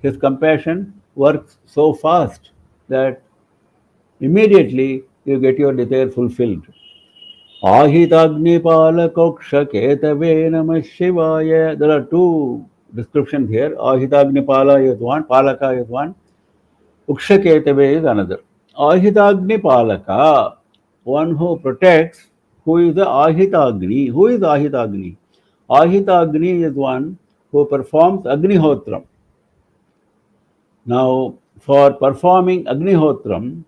His compassion works so fast that immediately you get your desire fulfilled. Ahitagnipala-kokshaketave namah shivaya. There are two descriptions here. Ahitagnipala is one, Palaka is one, Ukshaketave is another. Ahitagnipalaka, one who protects, who is the Ahitagni. Who is Ahitagni? Ahitagni is one who performs Agnihotram. Now, for performing Agnihotram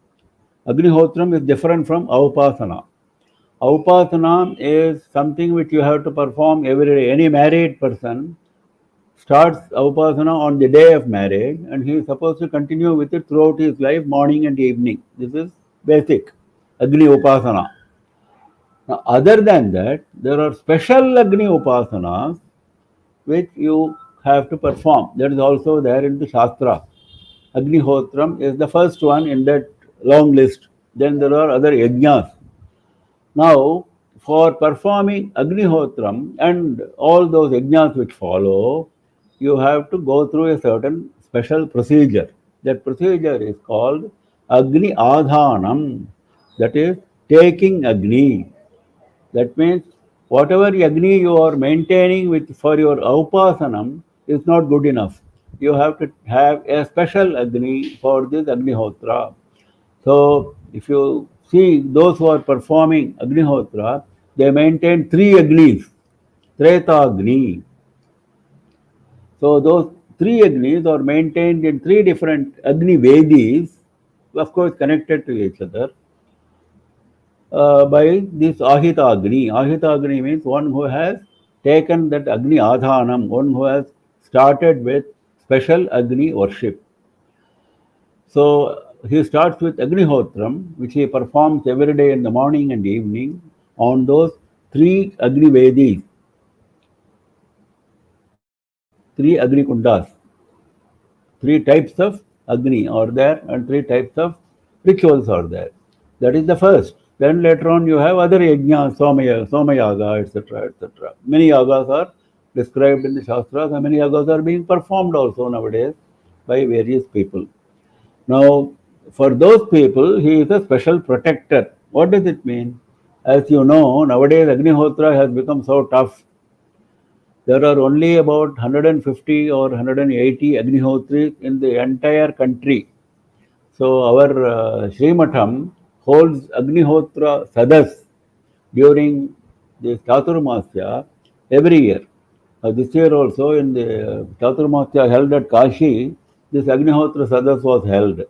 is different from Aupasana. Upasana is something which you have to perform every day. Any married person starts Upasana on the day of marriage and he is supposed to continue with it throughout his life, morning and evening. This is basic Agni Upasana. Now, other than that, there are special Agni Upasanas which you have to perform. That is also there in the Shastra. Agnihotram is the first one in that long list. Then there are other yajnas. Now, for performing Agnihotram and all those yajnas which follow, you have to go through a certain special procedure. That procedure is called Agni Adhanam. That is taking Agni. That means whatever Agni you are maintaining with for your Upasanam is not good enough. You have to have a special Agni for this Agnihotra. So, if you see those who are performing Agnihotra, they maintain three Agnis, Treta Agni. So, those three Agnis are maintained in three different Agni Vedis, of course connected to each other, by this Ahita Agni. Ahita Agni means one who has taken that Agni Adhanam, one who has started with special Agni worship. So he starts with Agnihotram, which he performs every day in the morning and evening on those three Agni Vedis, three Agni Kundas. Three types of Agni are there and three types of rituals are there. That is the first. Then later on you have other yajna, Somayaga, etc., etc. Many yagas are described in the Shastras and many yagas are being performed also nowadays by various people. Now, for those people, he is a special protector. What does it mean? As you know, nowadays Agnihotra has become so tough. There are only about 150 or 180 Agnihotris in the entire country. So our Srimatham holds Agnihotra Sadas during the Chaturmasya every year. This year also in the Chaturmasya held at Kashi, this Agnihotra Sadas was held.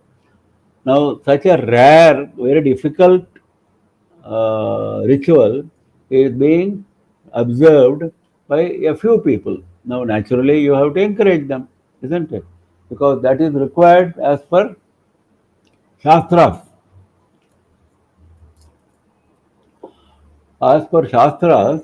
Now such a rare, very difficult ritual is being observed by a few people. Now, naturally, you have to encourage them, isn't it? Because that is required as per Shastras. As per Shastras,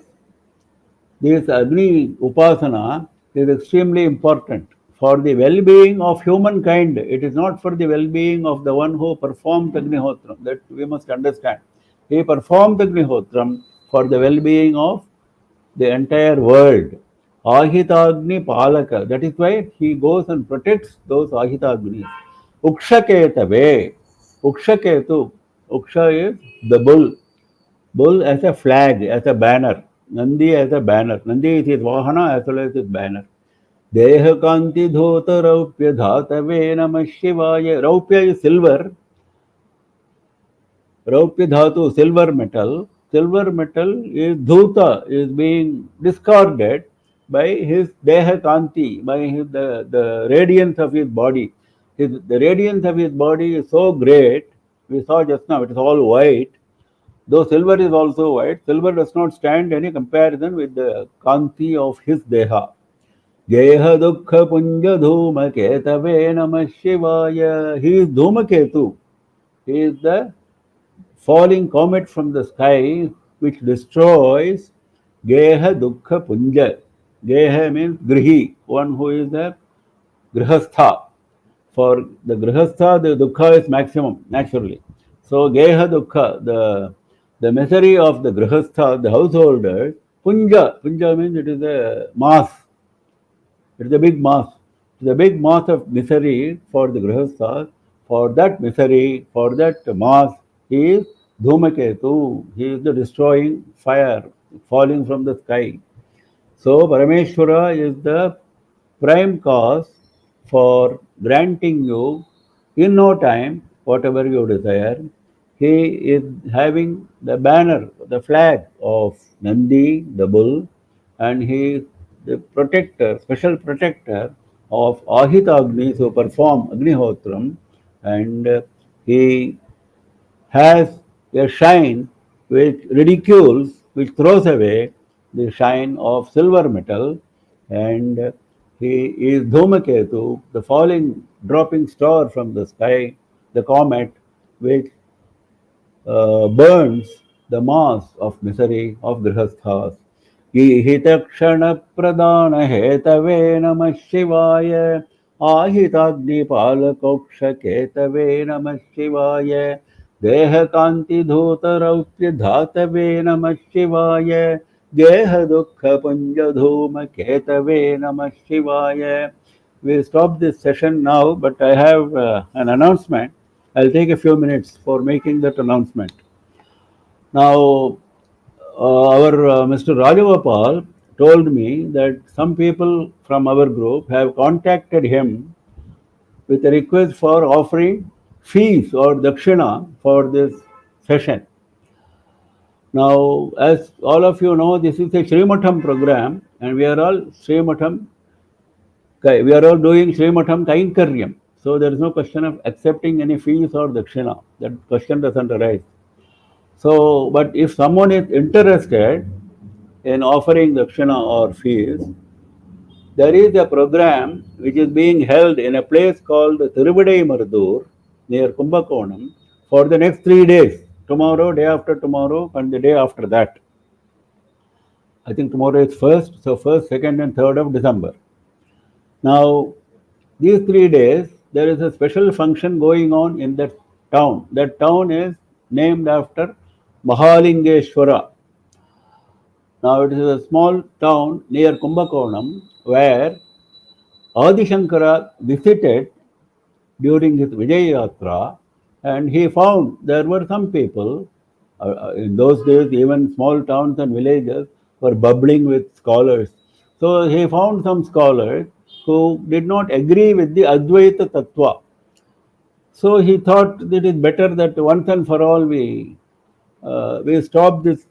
this Agni Upasana is extremely important for the well-being of humankind. It is not for the well-being of the one who performed Agnihotram. That we must understand. He performed Agnihotram for the well-being of the entire world. Ahitagni Palaka. That is why he goes and protects those Ahitagnis. Ukshaketave. Ukshaketu. Uksha is the bull. Bull as a flag, as a banner. Nandi as a banner. Nandi is his Vahana as well as his banner. Dehakanti Dhota Raupya Dhatave Namah Shivaya. Raupya is silver. Raupya Dhatu, silver metal. Silver metal is Dhuta, is being discarded by his Deha Kanti, by the radiance of his body. The radiance of his body is so great, we saw just now, it is all white. Though silver is also white, silver does not stand any comparison with the Kanti of his Deha. Geha Dukha Punja Dhuma Ketave Namah Shivaya. He is Dhumaketu. He is the falling comet from the sky which destroys Geha Dukkha Punja. Geha means Grihi, one who is a Grihastha. For the Grihastha, the Dukkha is maximum, naturally. So Geha Dukkha, the misery of the Grihastha, the householder, Punja. Punja means it is a mass. It is a big mass. It is a big mass of misery for the Grihasthas. For that misery, for that mass, he is Dhumaketu. He is the destroying fire falling from the sky. So Parameshwara is the prime cause for granting you in no time whatever you desire. He is having the banner, the flag of Nandi, the bull, and he is the protector, special protector of Ahitagnis who perform Agnihotram, and he has a shine which ridicules, which throws away the shine of silver metal, and he is Dhumaketu, the falling, dropping star from the sky, the comet, which burns the mass of misery of Grihasthas. Hitakshana Pradana Hetave Namah Shivaya. Ahitagni Palakoksha Ketave Namah Shivaya. Deha Kanti Dhota Raupya Dhatave Namah Shivaya. Geha Dukha Punja Dhuma Ketave Namah Shivaya. We stop this session now, but I have an announcement. I'll take a few minutes for making that announcement. Now, our Mr. Rajagopal told me that some people from our group have contacted him with a request for offering fees or dakshina for this session. Now, as all of you know, this is a Srimatham program, and we are all Srimatham. We are all doing Srimatham Kainkaryam. So there is no question of accepting any fees or dakshina. That question doesn't arise. So, but if someone is interested in offering dakshina or fees, there is a program which is being held in a place called Tiruvadai Marudur near Kumbakonam for the next 3 days. Tomorrow, day after tomorrow, and the day after that. I think tomorrow is 1st, so 1st, 2nd, and 3rd of December. Now, these 3 days, there is a special function going on in that town. That town is named after Mahalingeshwara. Now, it is a small town near Kumbakonam where AdiShankara visited during his Vijay Yatra, and he found there were some people, in those days even small towns and villages were bubbling with scholars. So he found some scholars who did not agree with the Advaita Tattva. So he thought that it is better that once and for all we stop this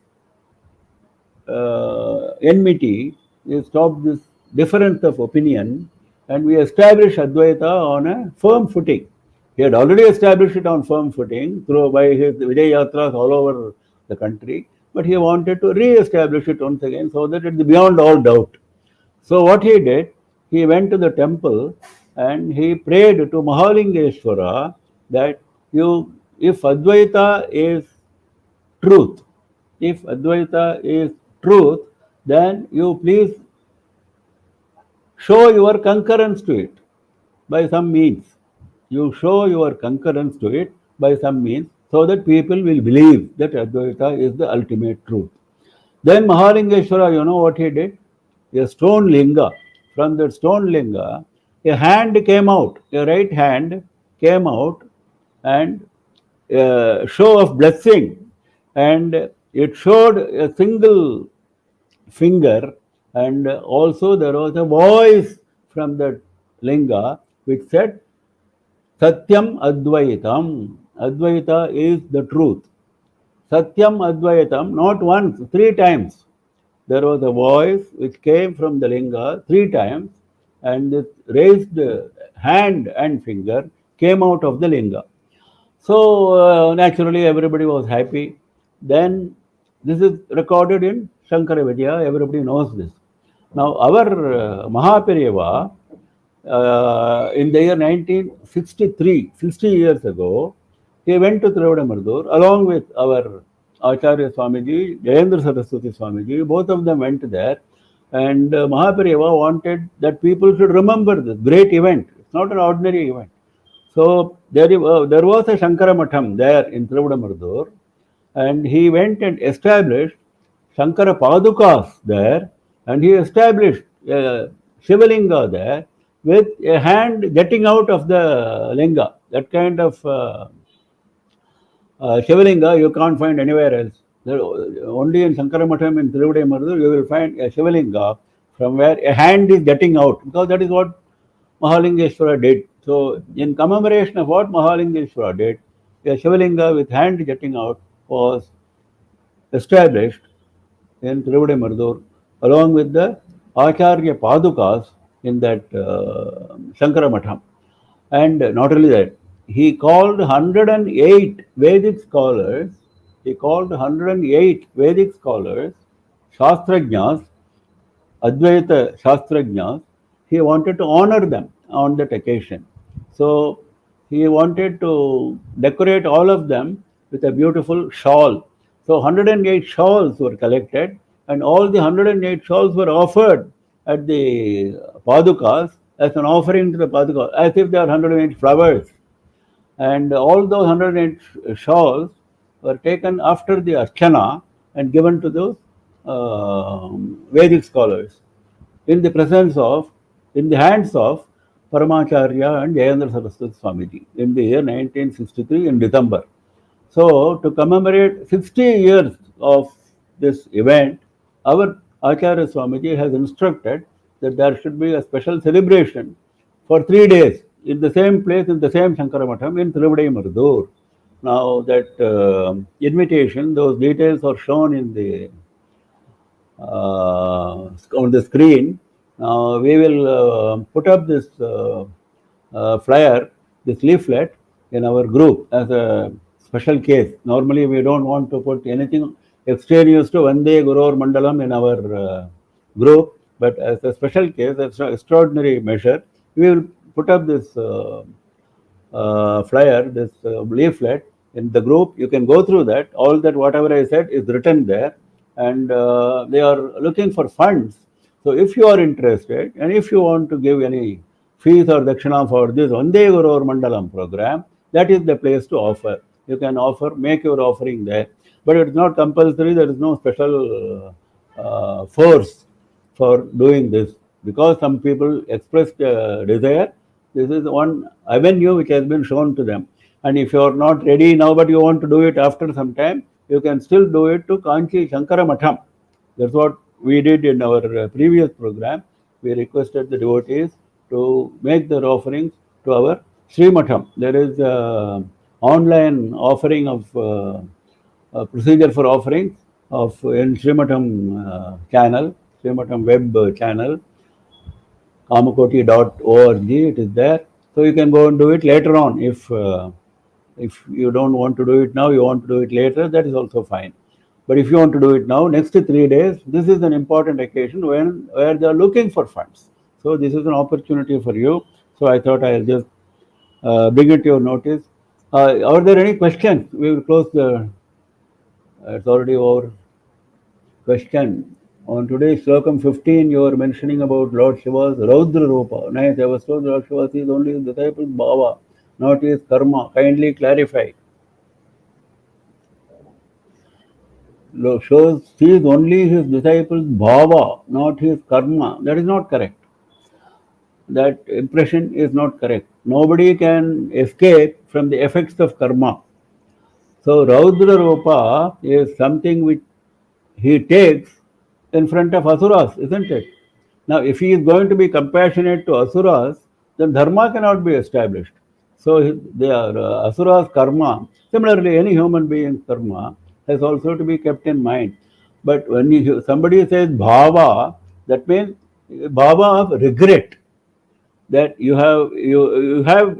enmity, we stop this difference of opinion, and we establish Advaita on a firm footing. He had already established it on firm footing through by his Vijay Yatras all over the country, but he wanted to re-establish it once again so that it is beyond all doubt. So what he did, he went to the temple and he prayed to Mahalingeshwara that if Advaita is truth, if Advaita is truth, then you please show your concurrence to it by some means. You show your concurrence to it by some means so that people will believe that Advaita is the ultimate truth. Then Mahalingeshwara, you know what he did? A stone linga. From that stone linga, a hand came out, a right hand came out, and a show of blessing, and it showed a single finger, and also there was a voice from that linga which said, Satyam Advaitam. Advaita is the truth. Satyam Advaitam, not once, 3 times. There was a voice which came from the linga 3 times, and this raised hand and finger came out of the linga. So naturally everybody was happy. Then this is recorded in Shankara Vidya, everybody knows this. Now our Mahaperiyava, in the year 1963, 60 years ago, he went to Tiruvadai Marudur along with our Acharya Swamiji, Jayendra Saraswati Swamiji, both of them went there, and Mahaperiyava wanted that people should remember this great event. It's not an ordinary event. So there was a Shankara Matham there in Tiruvadai Marudur, and he went and established Shankara Padukas there, and he established a Shivalinga there with a hand getting out of the linga. That kind of Shivalinga you can't find anywhere else. Only in Shankara Matham in Tiruvadai Marudur you will find a Shivalinga from where a hand is getting out, because that is what Mahalingeshwara did. So in commemoration of what Mahalingeshwara did, a Shivalinga with hand getting out was established in Tiruvadai Marudur along with the Acharya Padukas in that Shankara Matham. And not only that, he called 108 Vedic scholars, Shastrajnas, Advaita Shastrajnas. He wanted to honor them on that occasion. So he wanted to decorate all of them with a beautiful shawl. So 108 shawls were collected, and all the 108 shawls were offered at the Padukas as an offering to the Padukas, as if they are 108 flowers. And all those 108 shawls were taken after the Archana and given to those Vedic scholars in the hands of Paramacharya and Jayendra Saraswati Swamiji in the year 1963 in December. So to commemorate 60 years of this event, our Acharya Swamiji has instructed that there should be a special celebration for 3 days in the same place, in the same Shankara Matham in Tiruvadai Marudur. Now that invitation, those details are shown in the on the screen. We will put up this flyer, this leaflet in our group as a special case. Normally we don't want to put anything extraneous to Vande GurorMandalam in our group, But as a special case, as an extraordinary measure, we will put up this flyer, this leaflet in the group. You can go through that. All that, whatever I said, is written there, and they are looking for funds. So if you are interested, and if you want to give any fees or dakshina for this Vande GurorMandalam program, that is the place to offer. You can offer, make your offering there, but it's not compulsory. There is no special force for doing this, because some people expressed desire. This is one avenue which has been shown to them. And if you are not ready now, but you want to do it after some time, you can still do it to Kanchi Shankara Matham. That's what we did in our previous program. We requested the devotees to make their offerings to our Sri Matham. There is online offering of procedure for offerings of in Srimatham channel, Srimatham web channel, Kamakoti.org. It is there, so you can go and do it later on. If you don't want to do it now, you want to do it later, that is also fine. But if you want to do it now, next 3 days, this is an important occasion where they are looking for funds. So this is an opportunity for you. So I thought I'll just bring it to your notice. Are there any questions? We will close the. It's already over. Question. On today's Slokam 15, you are mentioning about Lord Shiva's Raudra Rupa. Nice, I was told Lord Shiva is only his disciple's Bhava, not his karma. Kindly clarify. Shows he is only his disciple's Bhava, not his karma. That is not correct. That impression is not correct. Nobody can escape from the effects of karma. So Raudra Rupa is something which he takes in front of asuras, isn't it? Now, if he is going to be compassionate to asuras, then dharma cannot be established. So, they are asuras karma. Similarly, any human being's karma has also to be kept in mind. But when somebody says bhava, that means bhava of regret. That you have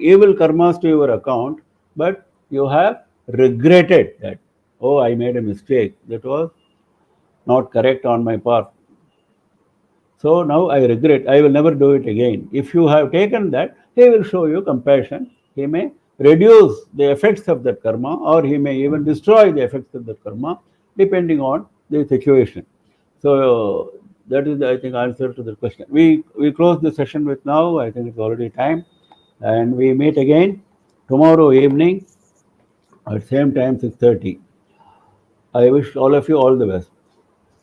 evil karmas to your account, but you have regretted that, oh, I made a mistake. That was not correct on my part. So now I regret, I will never do it again. If you have taken that, he will show you compassion. He may reduce the effects of that karma, or he may even destroy the effects of that karma, depending on the situation. So that is, I think, answer to the question. We close the session with now. I think it's already time. And we meet again tomorrow evening at same time, 6:30. I wish all of you all the best.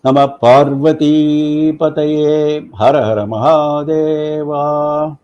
नमः पार्वती पतये हर हर महादेवा।